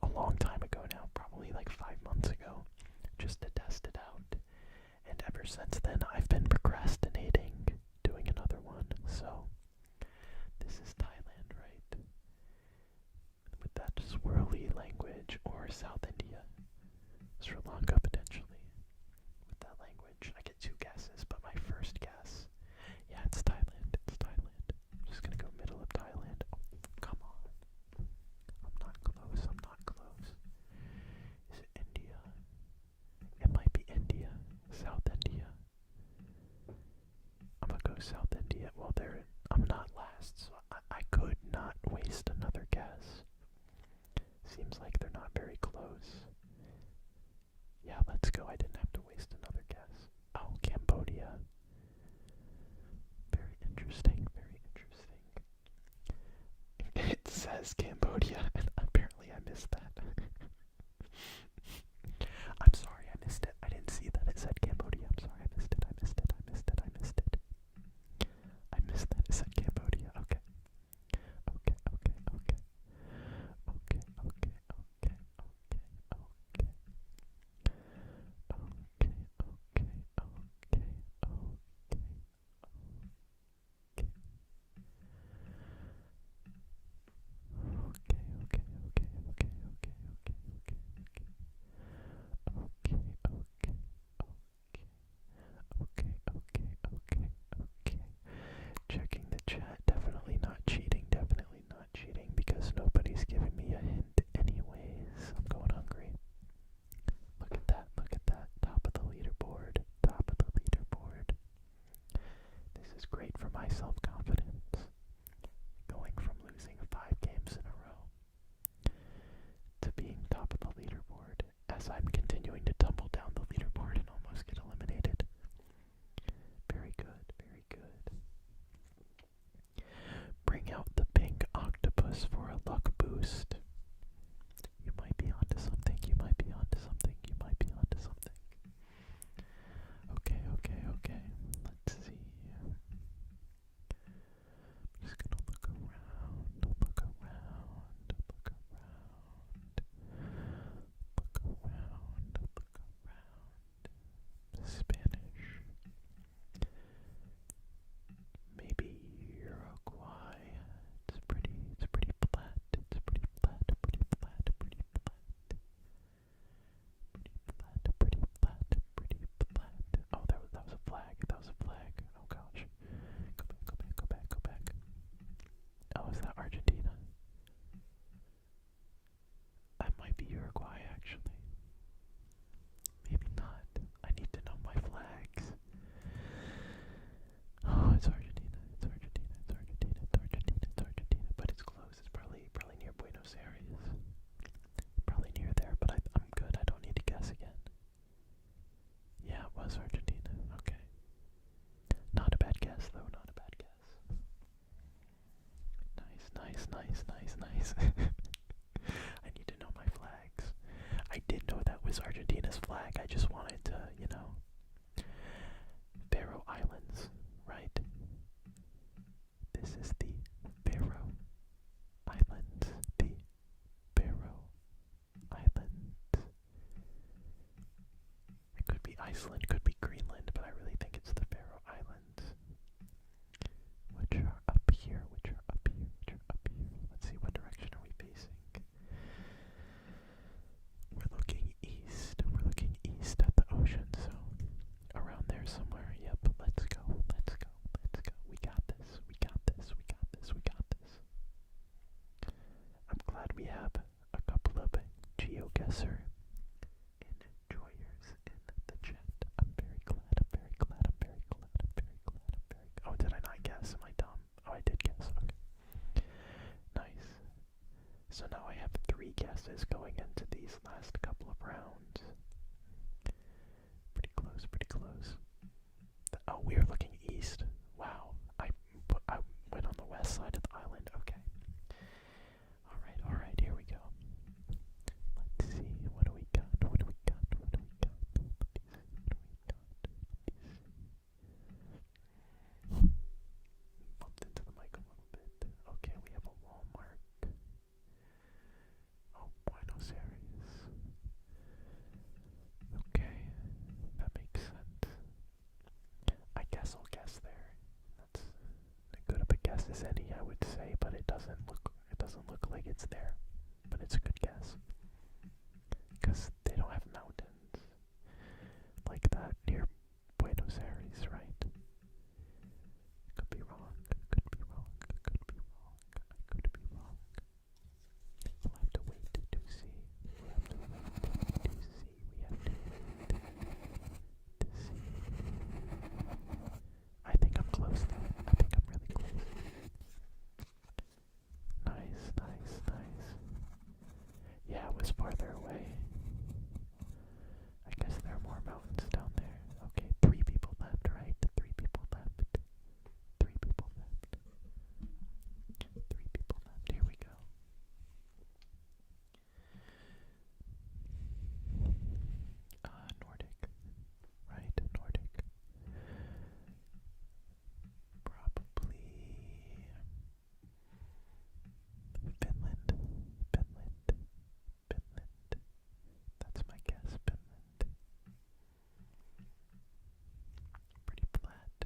a long time ago now, probably like 5 months ago, just to test it out. And ever since then, I've been procrastinating doing another one. So, this is Thailand, right? With that swirly language, or South India, Sri Lanka potentially. With that language, I get 2 guesses, but my first guess, yeah, it's Thailand. It's Thailand. I'm just gonna go middle of Thailand. Oh, come on. I'm not close. I'm not close. Is it India? It might be India. South India. I'm gonna go South India. Well, I'm not last, so I could not waste another guess. Seems like they're not very close. Yeah, let's go. I didn't have to waste another guess. Oh, Cambodia. Very interesting, very interesting. It says Cambodia, and apparently I missed that. I'm sorry, I missed it. I didn't see that it said Cambodia. I'm sorry, I missed it. I missed it. I missed it. I missed it. I missed that it said Cambodia. Okay. Okay, okay, okay. Okay, okay, okay, okay, okay. Okay, okay, okay, okay. Checking the chat, definitely not cheating, because nobody's giving me a hint anyways. I'm going hungry. Look at that, top of the leaderboard, This is great for my self-confidence. Going from losing 5 games in a row to being top of the leaderboard as I'm continuing to tumble down the leaderboard and almost get eliminated. Very good, very good. Bring out the pink octopus for a luck boost. You might be onto something, you might be onto something, you might be onto something. Okay, okay, okay. Let's see. I'm just gonna look around, look around, look around, look around, look around. Spanish. Maybe Uruguay. It's pretty flat. It's pretty flat, pretty flat, pretty flat. Pretty flat, pretty flat. Oh, that was a flag. That was a flag. Oh gosh. Go back. Oh, is that Argentina? That might be Uruguay, actually. Maybe not. I need to know my flags. Oh, it's Argentina. It's Argentina. It's Argentina. It's Argentina. It's Argentina. But it's close. It's probably near Buenos Aires. Probably near there, but I'm good. I don't need to guess again. Yeah, it was Argentina. Okay. Not a bad guess, though. Not a bad guess. Nice. I need to know my flags. I did know that was Argentina's flag. I just wanted to, Faroe Islands, right? This is the Faroe Islands. The Faroe Islands. It could be Iceland, could be Greenland, but I really think it's the Faroe Islands. Which are up here, Let's see, what direction are we facing? We're looking east at the ocean, so around there somewhere. Yep, let's go. We got this. I'm glad we have a couple of Geoguessr enjoyers in the chat. I'm very glad. Oh, did I not guess? Am I dumb? Oh, I did guess. Okay. Nice. So now I have 3 guesses going into these last couple of rounds. Pretty close. Oh, we are looking east. Wow. I went on the west side of the island. Okay. Alright, here we go. Let's see, what do we got? as any, I would say, but it doesn't look like it's there. But it's a good guess. Because they don't have mountains like that near Buenos Aires, right? Could be wrong, could be wrong, could be wrong, I could be wrong. We'll have to wait to see. We'll have to wait to see. We have to wait to see. I think I'm close though. I think I'm really close. Nice, nice, nice. Yeah, it was farther away. I guess there are more mountains down there. Okay, 3 people left, right? 3 people left. 3 people left. 3 people left. Here we go. Nordic. Right? Nordic. Probably Finland. Finland. Finland. That's my guess. Finland. Pretty flat.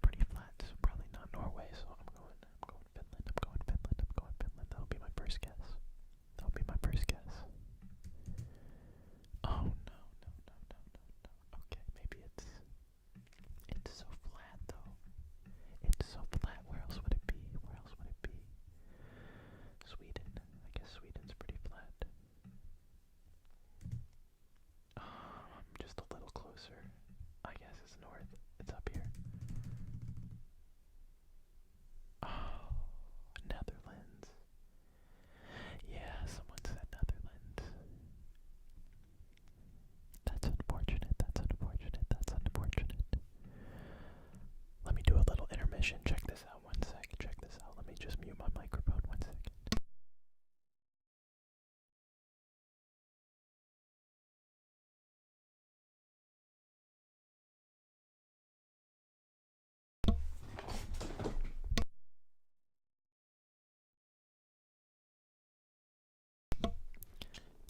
Pretty flat. So probably not Norway. So I'm going Finland. I'm going Finland. I'm going Finland. That'll be my first guess. That'll be my first guess. Oh no, no, no, no, no, no. Okay, maybe it's so flat though. It's so flat. Where else would it be? Where else would it be? Sweden. I guess Sweden's pretty flat. Just a little closer. I guess it's north. It's up here. Oh, Netherlands. Yeah, someone said Netherlands. That's unfortunate. That's unfortunate. That's unfortunate. Let me do a little intermission. Check this out. 1 sec. Check this out. Let me just mute my microphone. 1 second.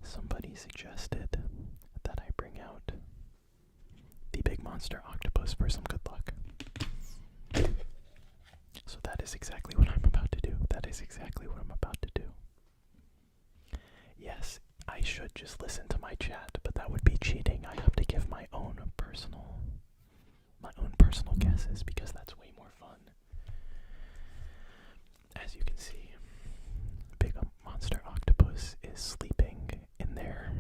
Somebody suggested that I bring out the big monster octopus for some good luck. So that is exactly what I'm about to do. That is exactly what I'm about to do. Yes, I should just listen to my chat, but that would be cheating. I have to give my own personal guesses because that's way more fun. As you can see, big monster octopus is sleeping in their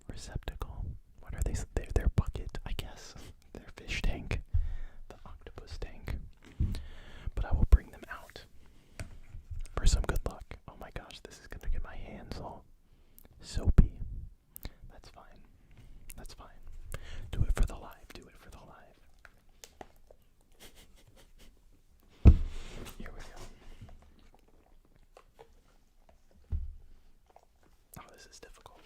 receptacle. What are they? Their bucket, I guess. Their fish tank, the octopus tank. But I will bring them out for some good luck. Oh my gosh, this is gonna get my hands all soapy. That's fine. That's fine. Do it for the live. Do it for the live. Here we go. Oh, this is difficult.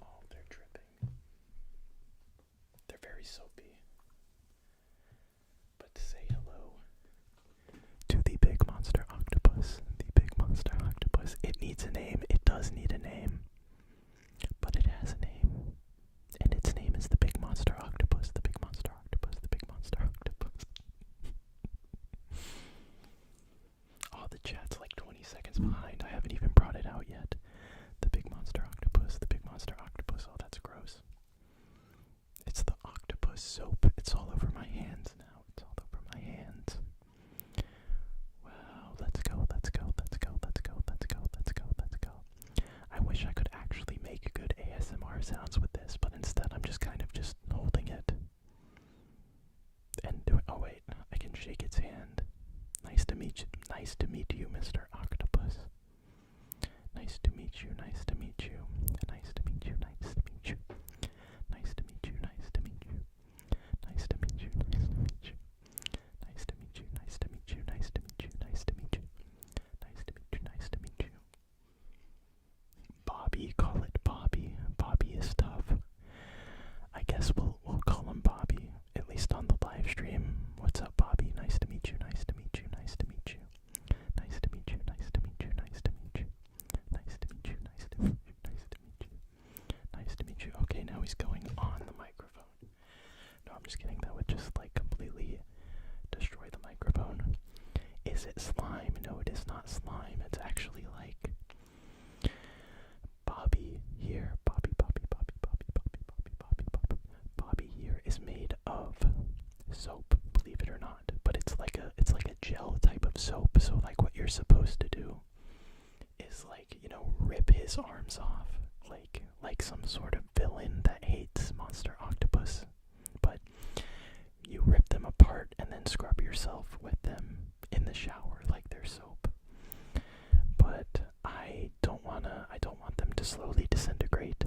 Oh, they're dripping. They're very soapy. But say hello to the big monster octopus. The big monster octopus. It needs a name. It does need a name. But it has a name. And its name is the big monster octopus. The big monster octopus. The big monster octopus. Oh, the chat's like 20 seconds behind. I haven't even brought it out yet. The big monster octopus. The big monster octopus. Oh, that's gross. It's the octopus soap. It's all over my hands now. It's all over my hands. Wow, let's go, let's go, let's go, let's go, let's go, let's go, let's go. I wish I could actually make good ASMR sounds with this, but instead I'm just kind of just holding it. And doing, oh wait, I can shake its hand. Nice to meet you. Nice to meet you, Mr. Octopus. Nice to meet you, nice to meet you. Nice to meet you, nice to meet you. Nice to meet you, nice to meet you. Nice to meet you, nice to meet you. Nice to meet you, nice to meet you, nice to meet you, nice to meet you. Nice to meet you, nice to meet you. Bobby, call it Bobby. Bobby is tough. just kidding. That would just like completely destroy the microphone. Is it slime? No, it is not slime. It's actually like Bobby here. Bobby here is made of soap, believe it or not. But it's like a gel type of soap. So like what you're supposed to do is like, you know, rip his arms off. Like some sort of villain that hates Monster Octopus. But you rip them apart and then scrub yourself with them in the shower like they're soap. But I don't want them to slowly disintegrate.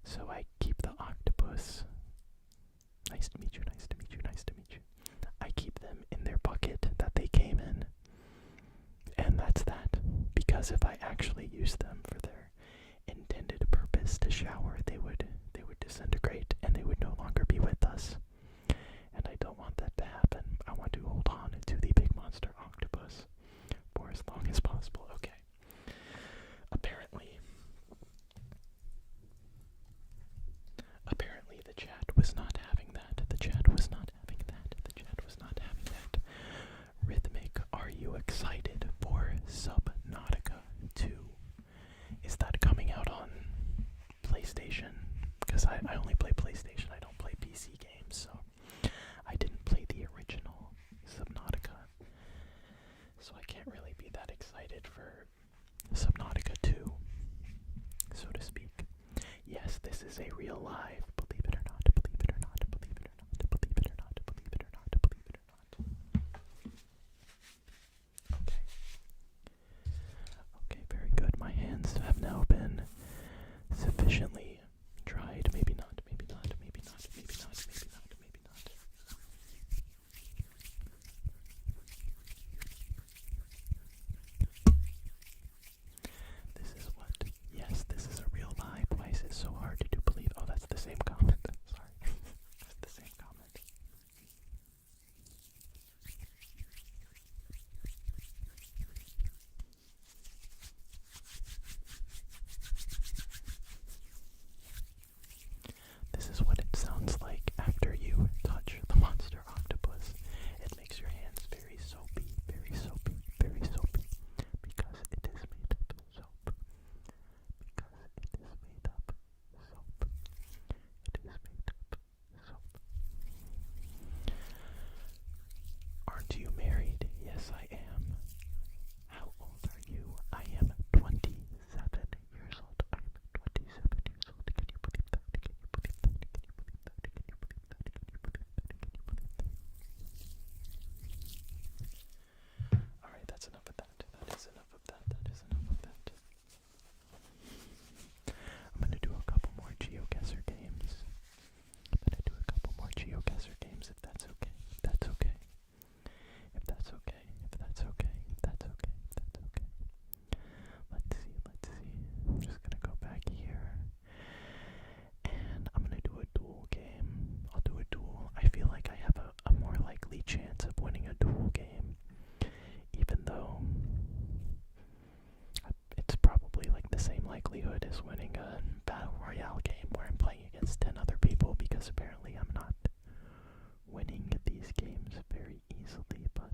So I keep the octopus. Nice to meet you, nice to meet you, nice to meet you. I keep them in their bucket that they came in. And that's that. Because if I actually use them for their intended purpose to shower, they would disintegrate and they would no longer be with us. And I don't want that to happen. I want to hold on to the big monster octopus for as long as possible. Okay. Apparently the chat was not having that. The chat was not having that. The chat was not having that. Rhythmic, are you excited for Subnautica 2? Is that coming out on PlayStation? Because I only play PlayStation. I don't play PC games, so I didn't play the original Subnautica. So I can't really be that excited for Subnautica 2, so to speak. Yes, this is a real live, believe it or not, believe it or not, believe it or not, believe it or not, believe it or not, believe it or not. Okay. Okay, very good. My hands have now been sufficiently dried. Maybe not, maybe not, maybe not, maybe not, maybe not, maybe not. This is what? Yes, this is a real live. Why is it so hard to believe? Oh, that's the same comment. Sorry. That's the same comment. This is what it sounds like after you touch the monster octopus. It makes your hands very soapy, very soapy, very soapy. Because it is made of soap. Because it is made of soap. It is made of soap. Aren't you married? Yes, I am. How old are you? I am 27 years old. I'm 27 years old. Can you believe that? Can you believe that? Can you believe that? Can you believe that? Can you believe that? Can you believe that? Alright, that's enough of that. That is enough of that. That is enough of that. I'm gonna do a couple more Geoguessr games. I'm gonna do a couple more Geoguessr games if that's okay. If that's okay. If that's okay. If that's okay. If that's okay. If that's okay. Let's see. Let's see. I'm just gonna go back here. And I'm gonna do a duel game. I'll do a duel. I feel like I have a more likely chance of winning a duel game. Even though it's probably like the same likelihood as winning a battle royale game where I'm playing against 10 other people, because apparently I'm not winning these games very easily, but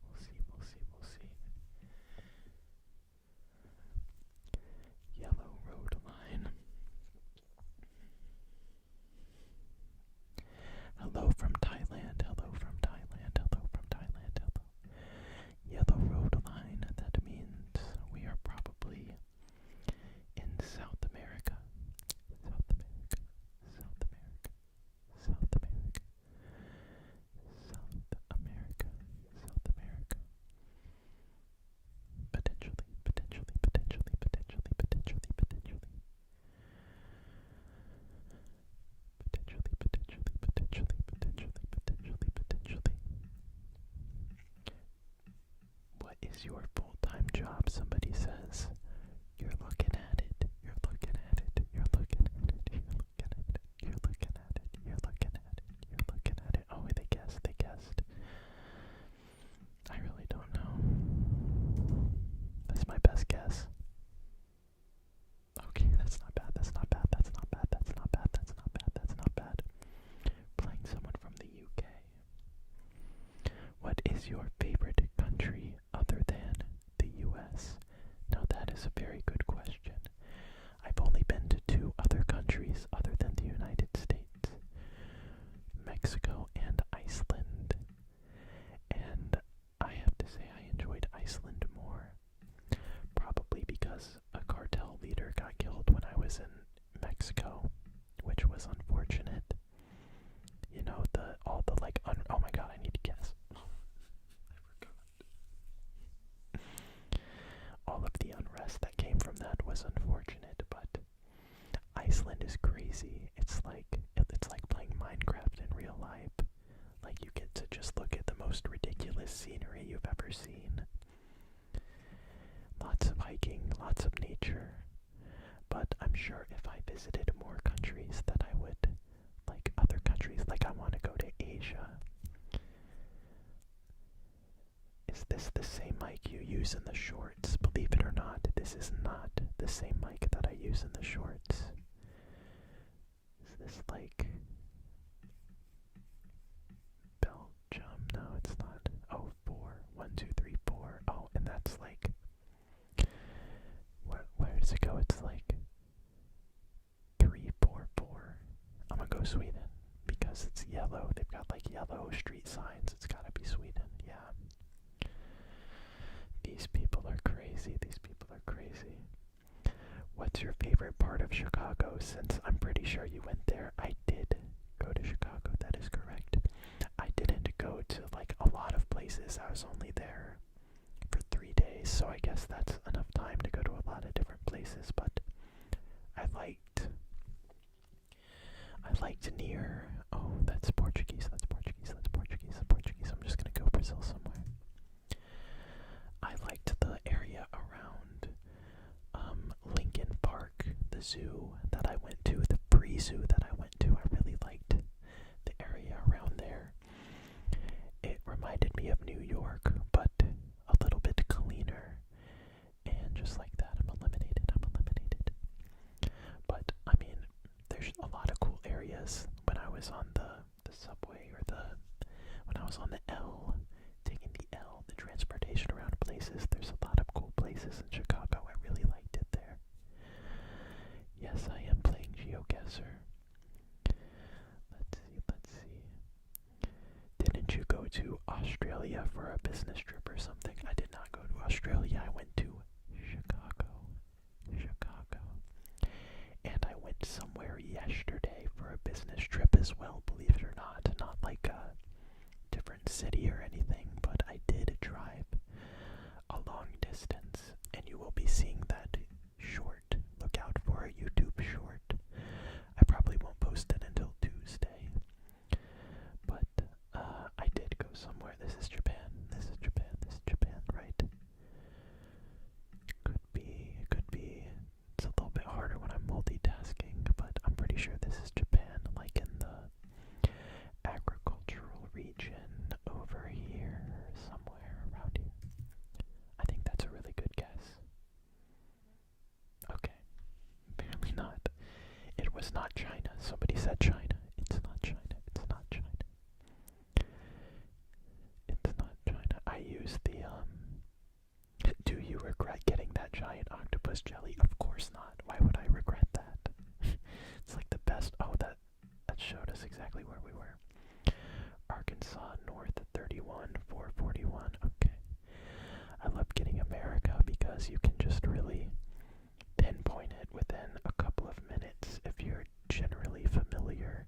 we'll see, we'll see, we'll see. Yellow road line. Hello from Thailand, hello from Thailand, hello from Thailand, hello. Yellow road line, that means we are probably in South America. South America, South America, South America, South America, South America. Potentially, potentially, potentially, potentially, potentially, potentially. Potentially, potentially, potentially, potentially, potentially, potentially. What is your full-time job? Somebody says. You're looking at it. You're looking at it. You're looking at it. You're looking at it. You're looking at it. You're looking at it. You're looking at it. Oh, they guessed. They guessed. I really don't know. That's my best guess. Okay, that's not bad. That's not bad. That's not bad. That's not bad. That's not bad. That's not bad. it's like playing Minecraft in real life. Like, you get to just look at the most ridiculous scenery you've ever seen. Lots of hiking, lots of nature. But I'm sure if I visited more countries that I would like other countries. Like, I want to go to Asia. Is this the same mic you use in the shorts? Believe it or not, this is not the same mic that I use in the shorts. Is this like Belgium? No, it's not. Oh, 4. 1, 2, 3, 4. Oh, and that's like, where does it go? It's like 3, 4, 4. I'm gonna go Sweden because it's yellow. They've got like yellow street signs. It's gotta be Sweden. Yeah. These people are crazy. These people are crazy. What's your favorite part of Chicago? Since I'm pretty sure you went there. I did go to Chicago. That is correct. I didn't go to like a lot of places. I was only there for 3 days, so I guess that's enough time to go to a lot of different places. But I liked near. Oh, that's Portuguese. That's Portuguese. That's Portuguese. That's Portuguese. I'm just gonna go Brazil somewhere. I liked the area around Lincoln Park, the zoo that I went to, the pre-zoo that I went to. I really liked the area around there. It reminded me of New York, but a little bit cleaner. And just like that, I'm eliminated. But, I mean, there's a lot of cool areas. When I was on the subway, or when I was on the L, taking the L, the transportation around places, there's a lot of cool places in Chicago. I really liked it there. Yes, I am playing Geoguessr. Let's see. Didn't you go to Australia for a business trip or something? I did not go to Australia. I went to Chicago. And I went somewhere yesterday for a business trip as well, believe it or not. Not like a different city or anything, but I did drive a long distance, and you will be seeing that short. Look out for a YouTube short. I probably won't post it until Tuesday, but I did go somewhere. This is Japan, right? Could be. It's a little bit harder when I'm multitasking, but I'm pretty sure this is Japan, like in the agricultural region over here, somewhere around here. I think that's a really good guess. Okay. Apparently not. It was not China. Somebody said China. It's not China. I used the, do you regret getting that giant octopus jelly? Of course not. Why would I regret that? It's like the best. Oh, that showed us exactly where we were. Arkansas North 31, 441. Okay. I love getting America because you can just really pinpoint it within a couple of minutes if you're generally familiar.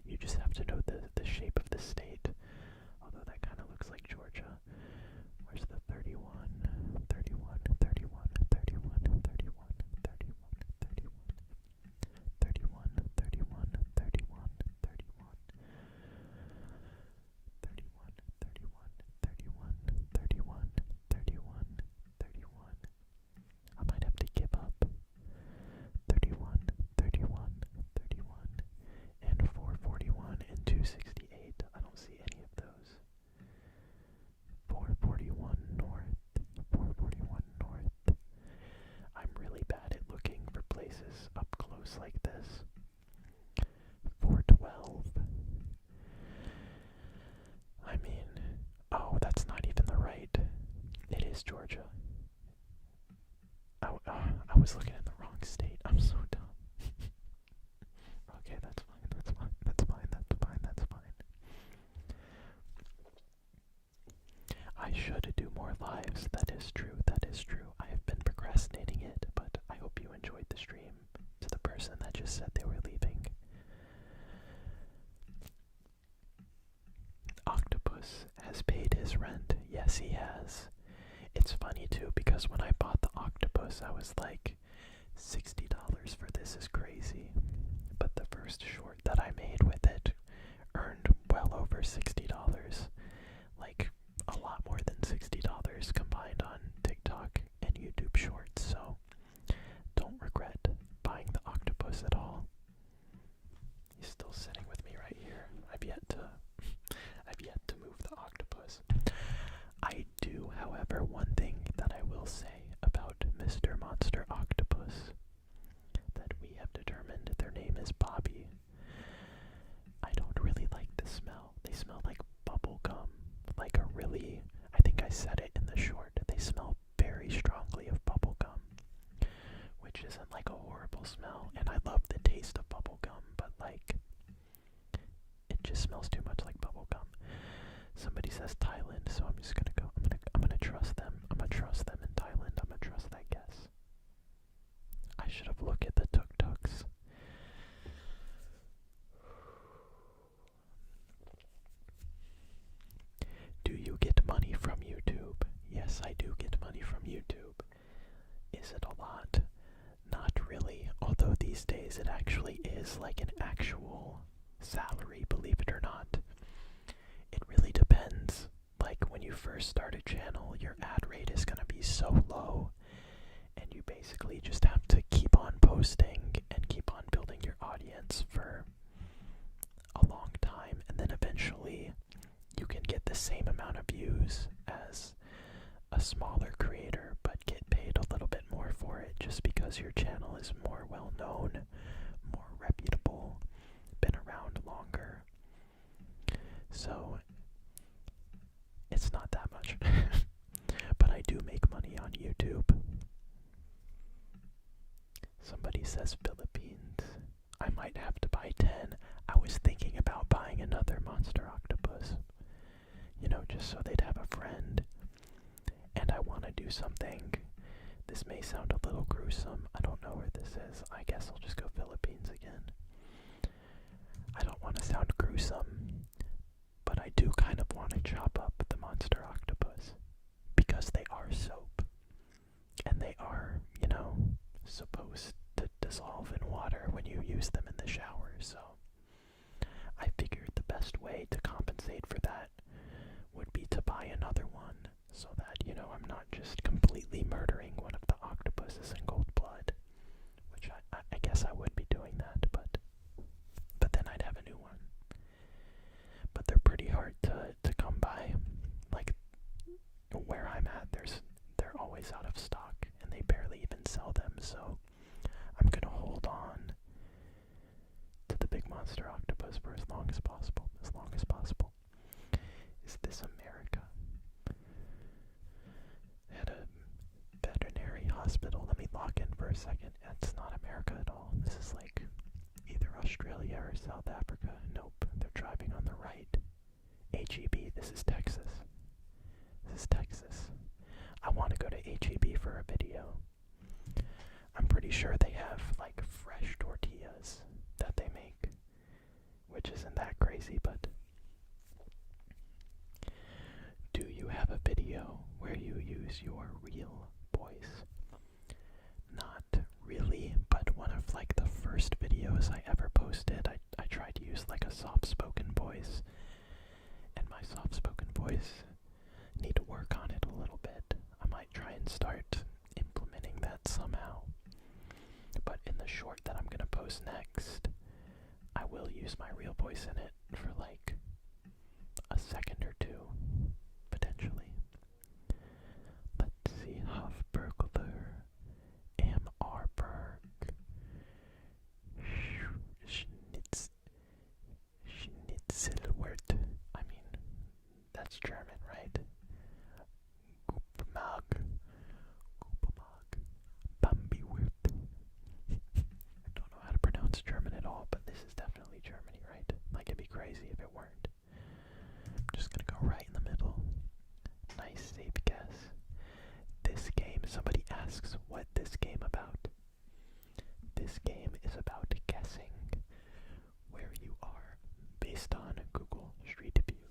You just have to know the shape of the state. Although that kind of looks like Georgia. Where's the 31? 31, 31, 31, 31, 31, 31, 31, 31, 31, 31, 31. I might have to give up. 31, 31, 31, and 441 and 268. I don't see any of those. 441 north, 441 north. I'm really bad at looking for places up close like this. 412. I mean, oh, that's not even the right. It is Georgia. I was looking in the wrong state. I'm so dumb. Okay, that's fine. I should do more lives. That is true. I have been procrastinating it, but I hope you enjoyed the stream. To the person that just said they were leaving. Octopus has paid his rent. Yes, he has. It's funny too, because when I bought the octopus, I was like, $60 for this is crazy. But the first short that I made with it earned well over $60. Like, a lot more than $60 combined on TikTok and YouTube Shorts, so don't regret buying the octopus at all. He's still sitting with me right here. I've yet to move the octopus. I do, however, one thing that I will say about Mr. Monster Octopus, that we have determined their name is Bobby. I don't really like the smell. They smell like bubble gum. Like a really, I think I said it in the short, they smell very strongly of bubble gum, which isn't like a horrible smell, and I love the taste of bubble gum, but like, it just smells too much like bubble gum. Somebody says Thailand, so I'm just gonna go, I'm gonna trust them. I'm gonna trust them in Thailand. I'm gonna trust that guess. I should have looked at the tuk-tuks. Do you get money from YouTube? Yes, I do get money from YouTube. Is it a lot? Not really, although these days it actually is like an actual salary, believe it or not. It really depends. Like, when you first start a channel, your ad rate is going to be so low, and you basically just have to keep on posting and keep on building your audience for a long time, and then eventually you can get the same amount of views as a smaller creator, but get paid a little bit more for it just because your channel is more well known, more reputable, been around longer. So it's not that much. But I do make money on YouTube. Somebody says Philippines. I might have to buy 10. I was thinking about buying another monster octopus. You know, just so they'd have a friend. And I want to do something. This may sound a little gruesome. I don't know where this is. I guess I'll just go Philippines again. I don't want to sound gruesome, but I do kind of want to chop up the monster octopus. Because they are soap. And they are, you know, supposed to dissolve in water when you use them in the shower. So I figured the best way to compensate for that would be to buy another one, so that, you know, I'm not just completely murdering one of the octopuses in cold blood, which I guess I would be doing that, but then I'd have a new one. But they're pretty hard to come by. Like, where I'm at, they're always out of stock, and they barely even sell them, so I'm gonna hold on to the big monster octopus for as long as possible. Is this America? At a veterinary hospital. Let me log in for a second. It's not America at all. This is like either Australia or South Africa. Nope, they're driving on the right. HEB, this is Texas. I want to go to HEB for a video. I'm pretty sure they have like fresh tortillas that they make, which isn't that crazy, but do you have a video where you use your real voice? Not really, but one of like the first videos I ever posted, I tried to use like a soft-spoken voice, and my soft-spoken voice, need to work on it a little bit. I might try and start implementing that somehow. But in the short that I'm gonna post next, I will use my real voice in it for like a second or two, potentially. Let's see, Hofburglar, Am-Arberg, Schnitzelwert. I mean, that's German, right? Gupmag, Bambiwert. I don't know how to pronounce German at all, but this is definitely Germany, right? Like, it'd be crazy if it weren't. I'm just gonna go right in the middle. Nice, safe guess. This game, somebody asks what this game about. This game is about guessing where you are based on Google Street View.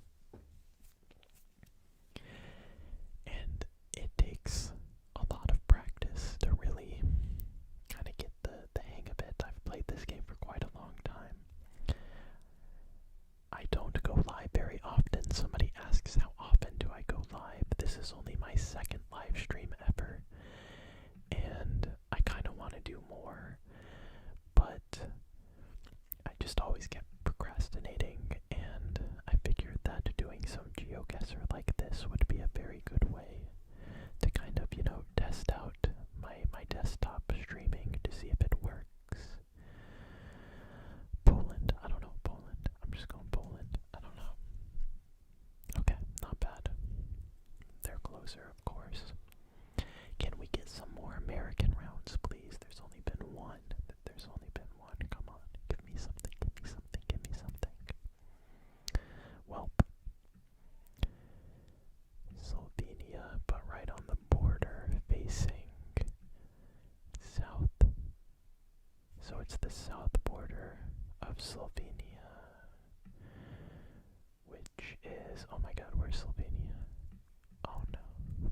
is, oh my god, where's Slovenia? Oh no.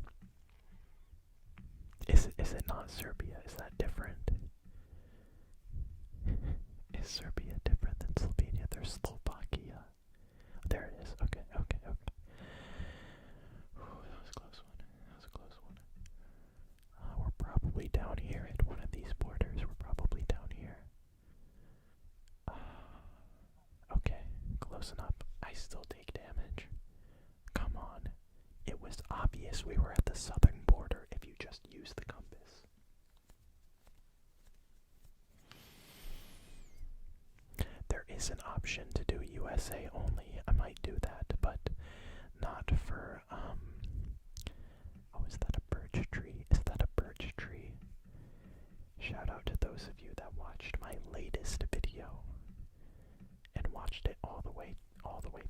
Is it not Serbia? Is that different? Is Serbia different than Slovenia? There's Slovakia. There it is. Okay, okay, okay. Ooh, that was a close one. That was a close one. We're probably down here at one of these borders. We're probably down here. Okay, close enough. I still take damage. Come on. It was obvious we were at the southern border if you just use the compass. There is an option to do USA only. I might do that, but not for, oh, is that a birch tree? Is that a birch tree? Shout out to those of you that watched my latest video and watched it all the way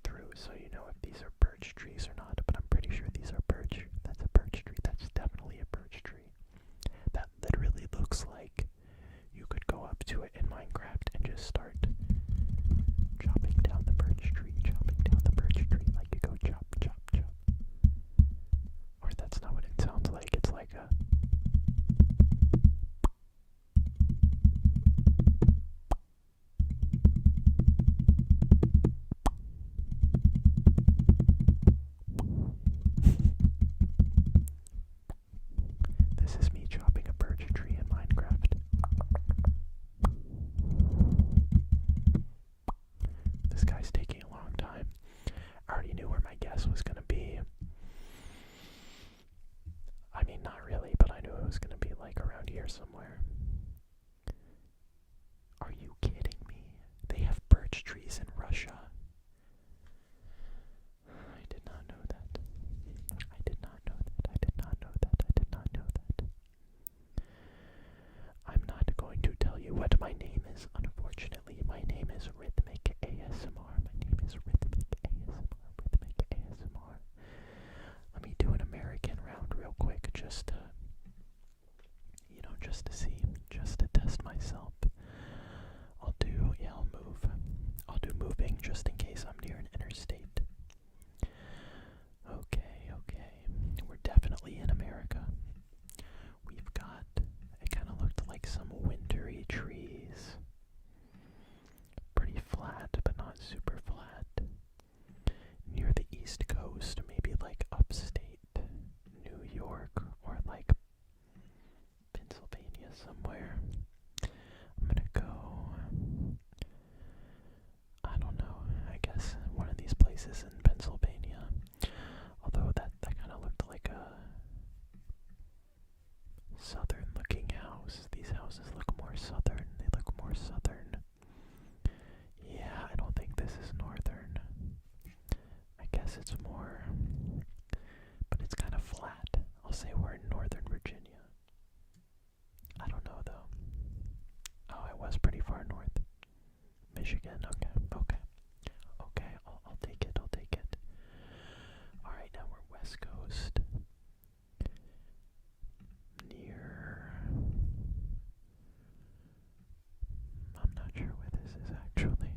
through, so you know if these are birch trees or not, but I'm pretty sure these are birch. That's a birch tree. That's definitely a birch tree. That literally looks like you could go up to it in Minecraft and just start chopping down the birch tree, like you go chop, chop, chop. Or that's not what it sounds like. It's like a... This is me chopping a birch tree in Minecraft. This guy's taking a long time. I already knew where my guess was going to be. I mean, not really, but I knew it was going to be like around here somewhere. Are you kidding me? They have birch trees in Russia. I did not know that. I did not know that. I did not know that. I did not know that. I'm not going to tell you what my name is, unfortunately. My name is Rhythmic ASMR. My name is Rhythmic ASMR. Rhythmic ASMR. Let me do an American round real quick, just to, just to see, just to test myself. I'll do moving just in case I'm near an interstate. Okay, we're definitely in America. We've got, it kind of looked like some wintry trees. Pretty flat, but not super flat. Near the East Coast, maybe like upstate New York or like Pennsylvania somewhere. I'm gonna go, I don't know, I guess one of these places in Pennsylvania. Although that kind of looked like a southern looking house. These houses look more southern. They look more southern. Yeah, I don't think this is northern. I guess it's more, but it's kind of flat. I'll say we're in Northern Virginia. I don't know though. Oh, I was pretty far north. Michigan, okay. I'll take it. Alright, now we're West Coast. Near, I'm not sure where this is actually.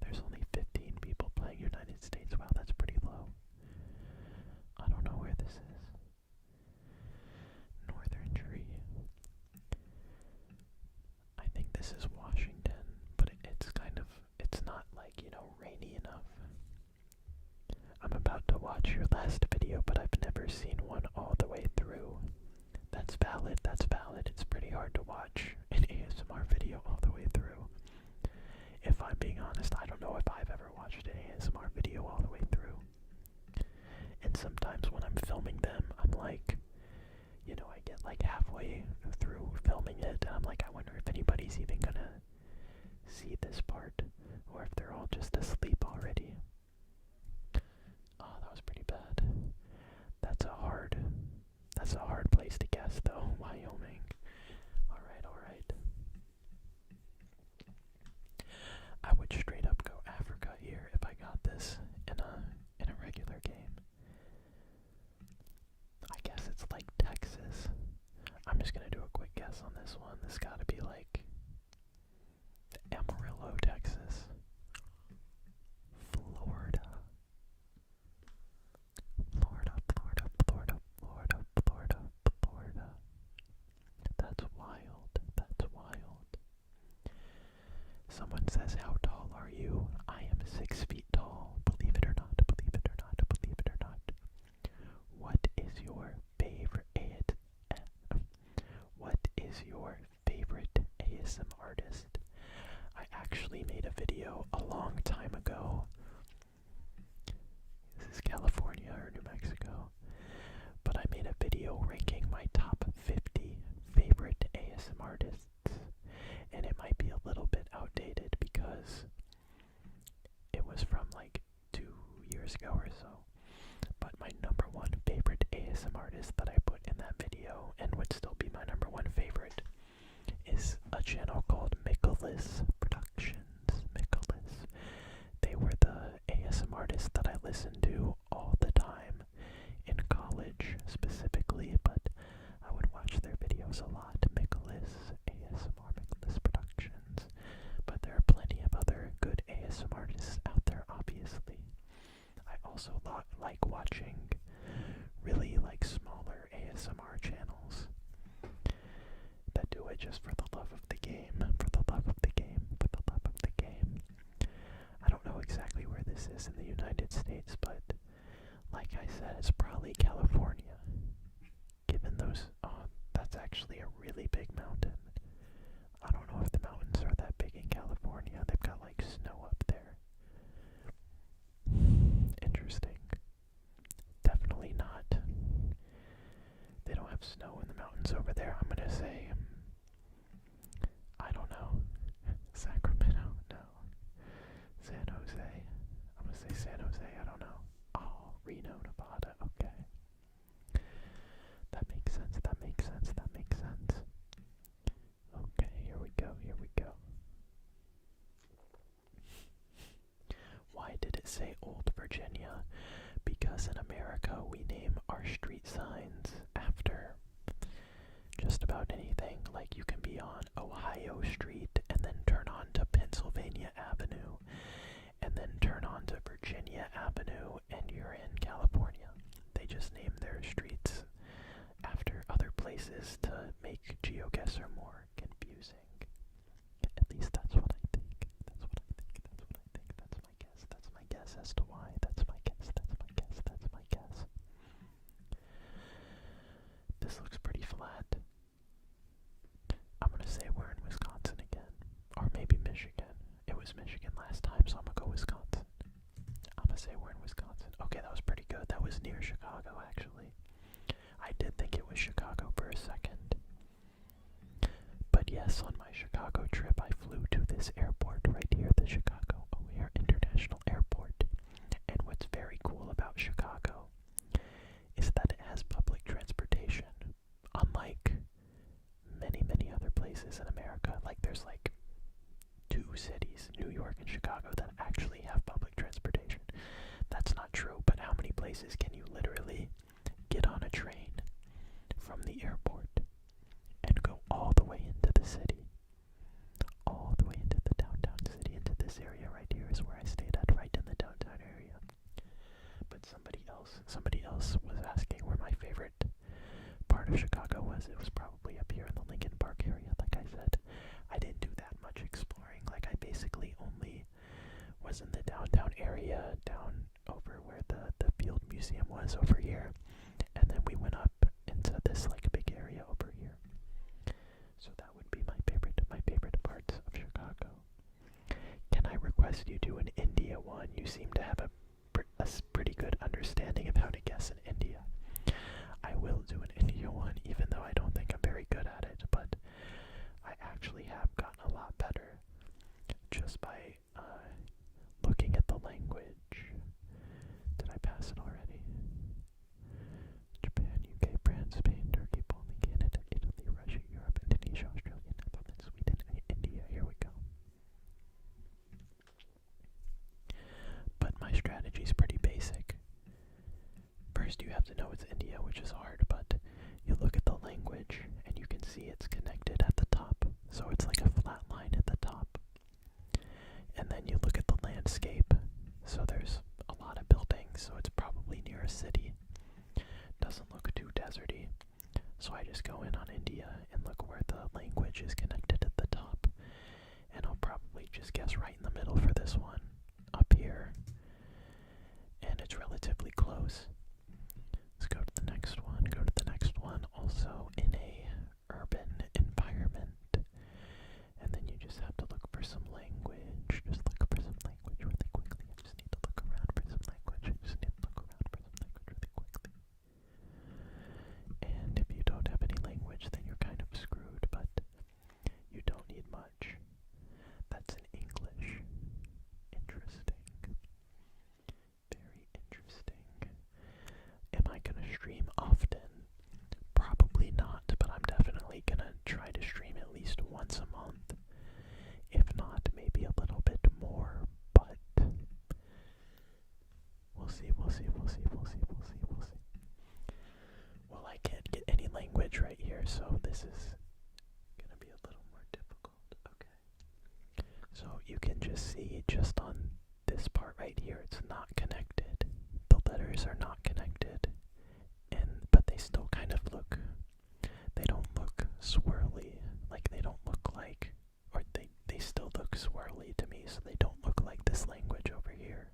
There's only 15 people playing United States. Wow, that's pretty low. I don't know where this is. Northern tree. I think this is Washington, but it's not like, rainy enough. I'm about to watch your last video, but I've never seen one all the way through. That's valid. It's pretty hard to watch an ASMR video all the way through. If I'm being honest, I don't know if I've ever watched an ASMR video all the way through. And sometimes when I'm filming them, I'm like, I get like halfway through filming it, and I'm like, I wonder if anybody's even gonna see this part, or if they're all just asleep already. Oh, that was pretty bad. That's a hard place to guess though, Wyoming. Alright. I would straight up go Someone says, how tall are you? I am 6 feet tall. Believe it or not, believe it or not, believe it or not. What is your favorite ASM artist? I actually made a video a long time ago. This is California or New Mexico. But I made a video ranking my top 50 favorite ASM artists. And it might be a little bit outdated because it was from like 2 years ago or so. But my number one favorite ASM artist that I put in that video, and would still be my number one favorite, is a channel called Nicholas Productions. Nicholas. They were the ASM artists that I listened to all the time in college specifically, but I would watch their videos a lot. Nicholas ASMR, Nicholas Productions. But there are plenty of other good ASM artists out there, obviously. I also like watching really smaller ASMR channels that do it just for the love of the game, for the love of the game, for the love of the game. I don't know exactly where this is in the United States, but like I said, it's probably California. Given those, that's actually a really big mountain. I don't know if the mountains are that big in California. They've got like snow up there. Interesting. Definitely not. They don't have snow in the mountains over there. I'm gonna say, I don't know. Sacramento? No. San Jose? I'm gonna say San Jose. I don't know. Oh, Reno, Nevada. Okay. That makes sense. That makes sense. That makes sense. Okay, here we go. Here we go. Why did it say Old Virginia? Because in America we name our street signs after just about anything. Like you can be on Ohio Street and then turn on to Pennsylvania Avenue and then turn on to Virginia Avenue and you're in California. They just name their streets after other places to make Geoguessr more confusing. At least that's what I think. That's what I think. That's what I think. That's my guess. That's my guess as to why. That's my guess. That's my guess. That's my guess. This looks pretty flat. I'm gonna say we're in Wisconsin again. Or maybe Michigan. It was Michigan last time, so I'm gonna go Wisconsin. I'm gonna say we're in Wisconsin. Okay, that was pretty good. That was near Chicago, actually. I did think it was Chicago for a second. But yes, on my Chicago trip, I flew to this airport right here, the Chicago O'Hare International Airport. And what's very cool about Chicago is that it has public transportation. Unlike many, many other places in America, like there's like 2 cities, New York and Chicago, that actually have public transportation. That's not true, but how many places can you literally get on a train from the airport and go all the way into the city? All the way into the downtown city, into this area right here is where I stayed at, right in the downtown area. But somebody else was asking where my favorite part of Chicago was. It was probably up here in the Lincoln Park area. Like I said, I didn't do that much exploring. Like I basically only was in the downtown area, down over where the Field Museum was over here. And then we went up into this like big area over here. So that would be my favorite parts of Chicago. Can I request you do an India one? You seem to have a pretty good understanding of how to guess in India. I will do an India one, even though I don't think I'm very good at it, but I actually have gotten a lot better just by looking at the language. Did I pass it already? Japan, UK, France, Spain, Turkey, Poland, Canada, Italy, Russia, Europe, Indonesia, Australia, Netherlands, Sweden, India. Here we go. But my strategy is pretty basic. First you have to know it's India, which is hard, but you look at the language and you can see it's connected at the top. So it's like a flat line at the top. And then you look at the landscape. So there's a lot of buildings, so it's probably near a city. Doesn't look too deserty. So I just go in on India and look where the language is connected at the top. And I'll probably probably just guess right in the middle for this one, up here, and it's relatively close. Let's go to the next one, go to the next one, also in a urban environment, and then you just have to look for some language, just look for some language really quickly. I just need to look around for some language, really quickly. And if you don't have any language, then you're kind of screwed, but you don't need much. That's in English. Interesting. Very interesting. Am I gonna stream often? Probably not, but I'm definitely gonna try to stream at least once a month. If not, maybe a little bit more, but we'll see. Well, I can't get any language right here, so this is gonna be a little more difficult. Okay. So you can just see just on this part right here, it's not connected. The letters are not connected, but they still kind of look, they don't look swirly, like they don't look like, or they still look swirly to me, so they don't look like this language over here.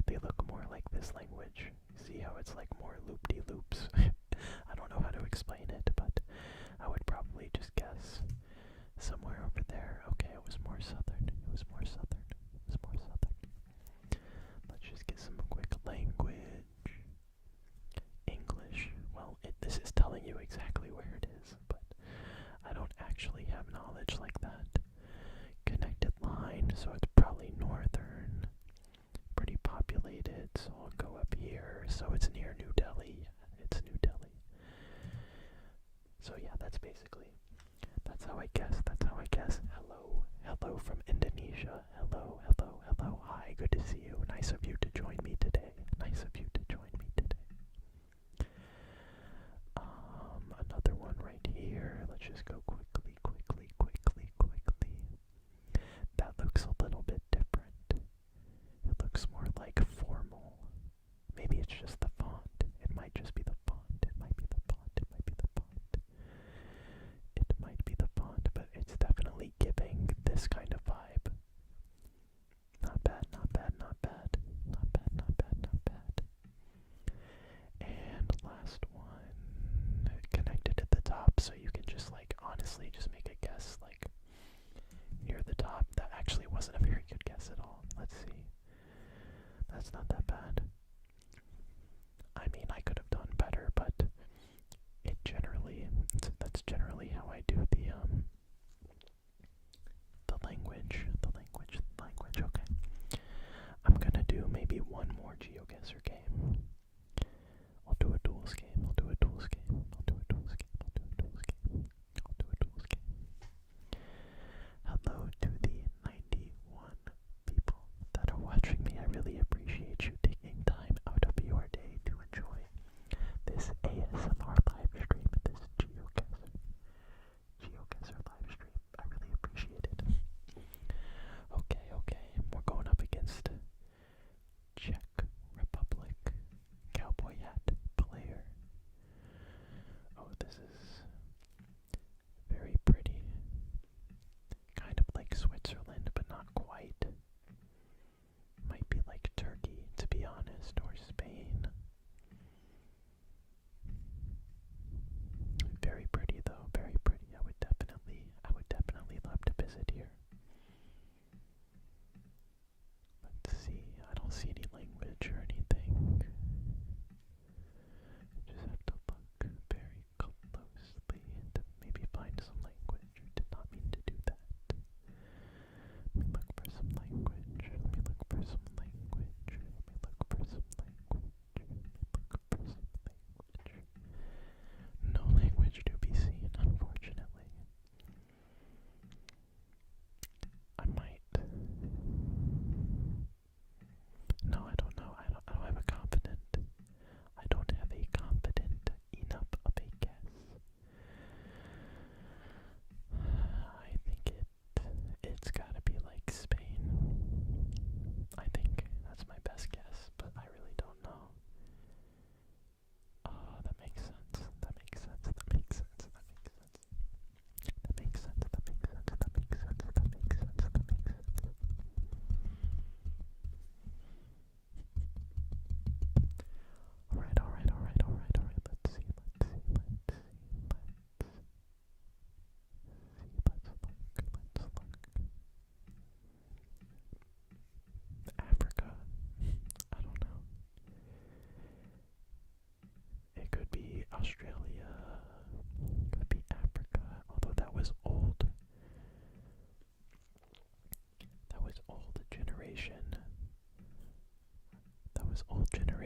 They look more like this language. See how it's like more loop-de-loops? I don't know how to explain it, but I would probably just guess somewhere over there. Okay, it was more southern. Let's just get some quick language. English. Well, this is telling you exactly where it is, but I don't actually have knowledge like that. Connected line, so it's probably northern. Pretty populated, so I'll go up here. So it's near New Delhi. It's New Delhi. So yeah, that's how I guess. Hello from Indonesia. Hello. Hi, good to see you. Nice of you to join me today. Another one right here. Let's just go quickly. That looks a little bit different. It looks more like formal. Maybe it's just the font. It might just be the font. It might be the font, but it's definitely giving this kind of vibe. Not bad. And last one, connected at the top, so you can just honestly just make a guess near the top. That actually wasn't a very good guess at all. Let's see. That's not that bad. I mean, I could have done better, but that's generally how I do the language. Okay. I'm gonna do maybe one more Geoguessr game. I'll do a duels game. Hello to the 91 people that are watching me. I really appreciate you taking time out of your day to enjoy this ASMR live stream, this Geoguessr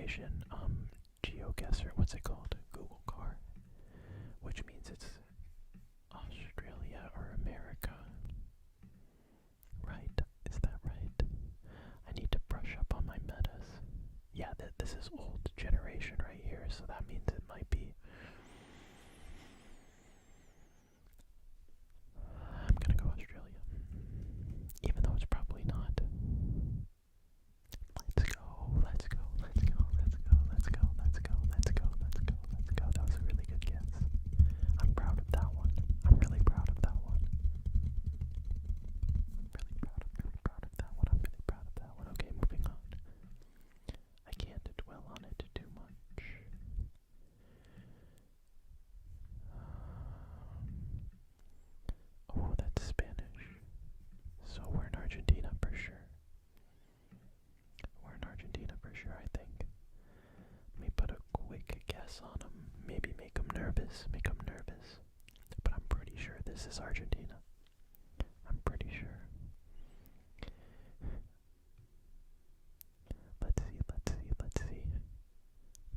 generation Geoguessr, what's it called? Google car, which means it's Australia or America. Right? Is that right? I need to brush up on my metas. Yeah, this is old generation right here, so that means it might be. I'm gonna go Australia, even though it's probably not. Let's go, let's go, let's go, let's go, let's go, let's go, let's go, let's go, let's go. That was a really good guess. I'm proud of that one. I'm really proud of that one. Really proud of that one. I'm really proud of that one. Okay, moving on. I can't dwell on it too much. Oh, that's Spanish. So we're in Argentina for sure. We're in Argentina for sure, I think. Let me put a quick guess on them. Maybe make them nervous. Make them nervous. But I'm pretty sure this is Argentina. I'm pretty sure. Let's see, let's see, let's see.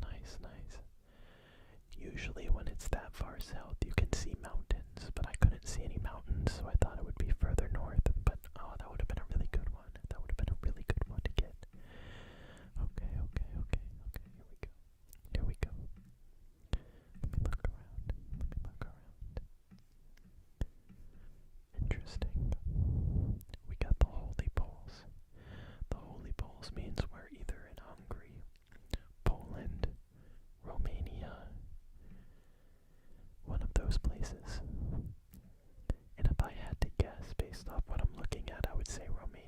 Nice, nice. Usually when it's that far south, you can see mountains, but I couldn't see any mountains, so I thought it would be further north. But, oh, that would have been a really good one. That would have been a really good one to get. Okay, okay, okay, okay, here we go. Here we go. Let me look around. Let me look around. Interesting. We got the holy poles. The holy poles means we're either in Hungary, Poland, Romania, one of those places. And if I had to guess based off what I'm looking at, I would say Romania.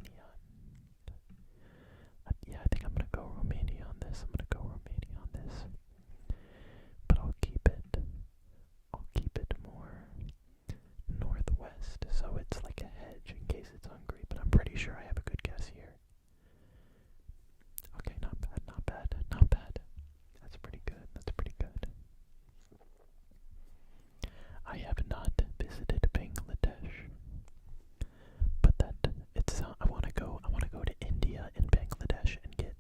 Yeah, I think I'm gonna go Romania on this. I'm gonna go Romania on this. But I'll keep it more northwest, so it's like a hedge in case it's Hungary, but I'm pretty sure I have a good guess here. Okay, not bad, not bad, not bad. That's pretty good, that's pretty good. I have not visited Bangladesh, but I wanna go to India and Bangladesh and get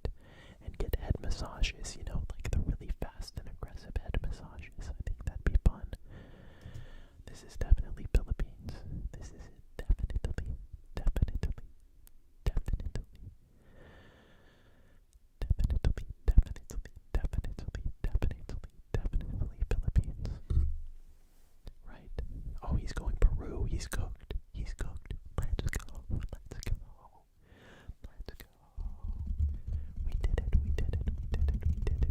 head massages, you know, like the really fast and aggressive head massages. I think that'd be fun. This is definitely Philippines. This is definitely Philippines. Right? Oh, he's going Peru. He's cooked. He's cooked. Let's go. Let's go. Let's go. We did it. We did it. We did it. We did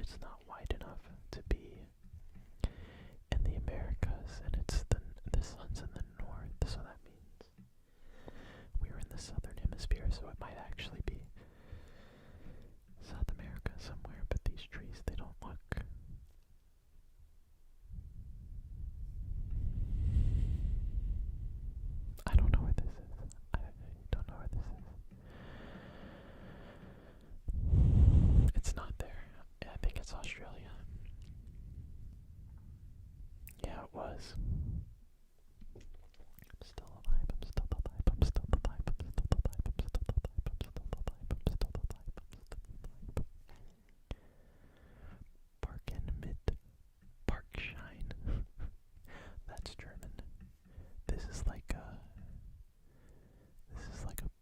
it's not wide enough to be in the Americas, and it's the sun's in the north, so that means we're in the southern hemisphere, so it might actually be South America somewhere, but these trees, they don't look. I don't know where this is. I don't know where this is. It's not there. I think it's Australia. Yeah, it was. I'm still alive. I'm still alive. I'm still alive. I'm still alive. I'm still alive. I'm still alive. I'm still alive. I'm still alive. Parken mit Parkschein. That's German. This is like a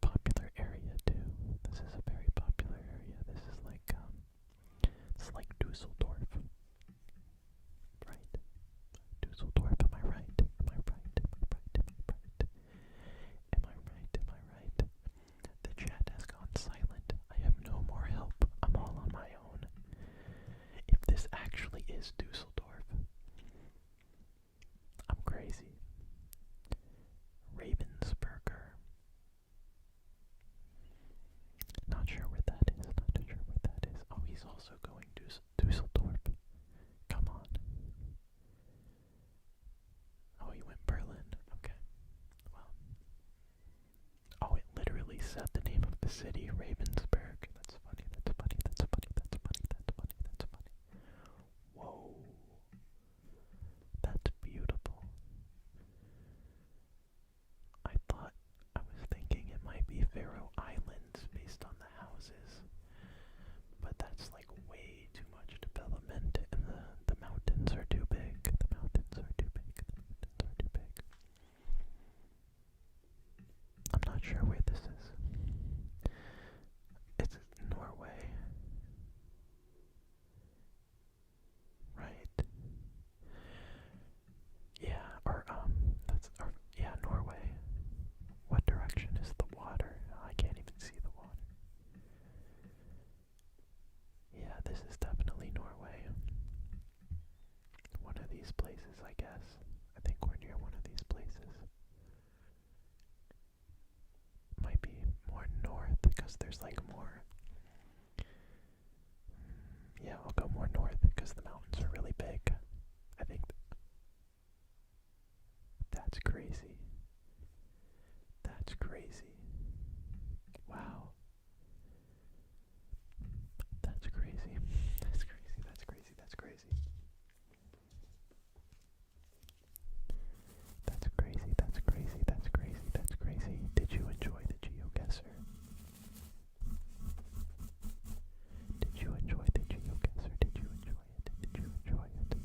popular area too. This is a very popular area. This is like it's like Dusseldorf. Right? Dusseldorf, am I right? Am I right? Am I right? Am I right? Am I right? Am I right? The chat has gone silent. I have no more help. I'm all on my own. If this actually is Dusseldorf, I'm crazy. Ravensburger. Not sure where that is. Not sure where that is. Oh, he's also going to Dusseldorf. Come on. Oh, he went Berlin. Okay. Well. Oh, it literally said the name of the city, Ravensburg. That's funny. That's funny. That's funny. That's funny. That's funny. That's funny. Whoa. That's beautiful. I was thinking it might be Faroe Islands based on the houses, but that's like way too much development, and the mountains are too big. The mountains are too big. The mountains are too big. I'm not sure where this is. It's Norway, right? Yeah, Norway. What direction is the water? I can't even see the water. Yeah, this is definitely Norway. One of these places, I guess. I think we're near one of these places. Might be more north, because there's like more. Yeah, I'll go more north, because the mountains are really big. I think that's crazy. That's crazy. Wow. That's crazy. That's crazy. That's crazy. That's crazy. That's crazy. That's crazy. That's crazy. That's crazy. Did you enjoy the Geoguessr? Did you enjoy the Geoguessr? Did you enjoy it? Did you enjoy it?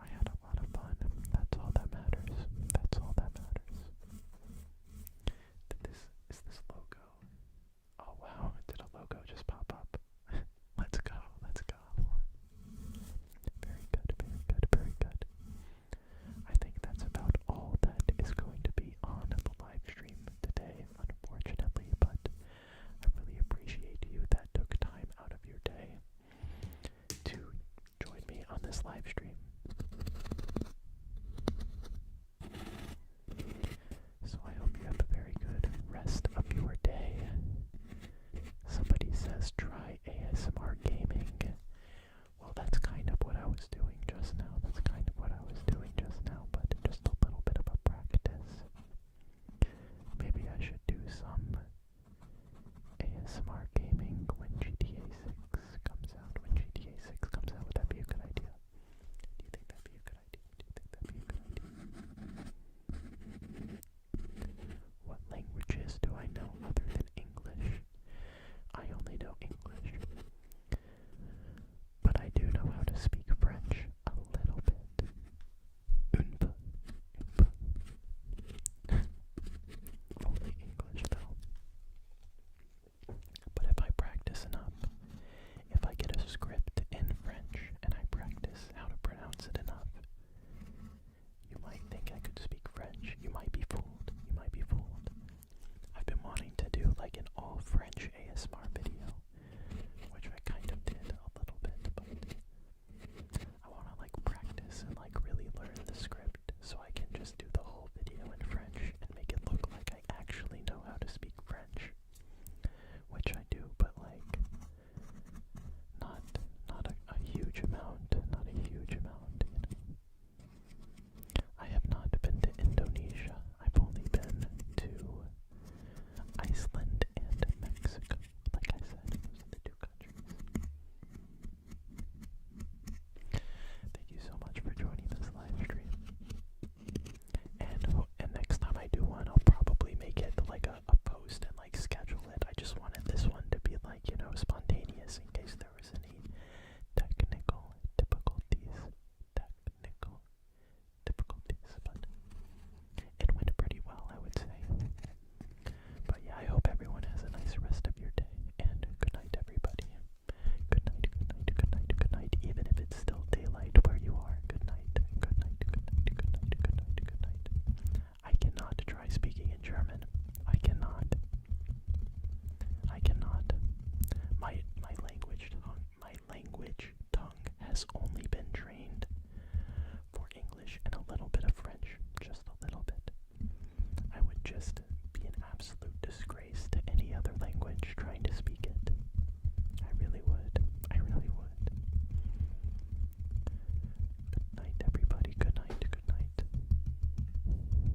I had a lot of fun. That's all that matters. That's all that matters. Is this logo? Oh wow, did a logo just pop up? Let's go, let's go. Very good, very good, very good. I think that's about all that is going to be on the live stream today, unfortunately, but I really appreciate you that took time out of your day to join me on this live stream.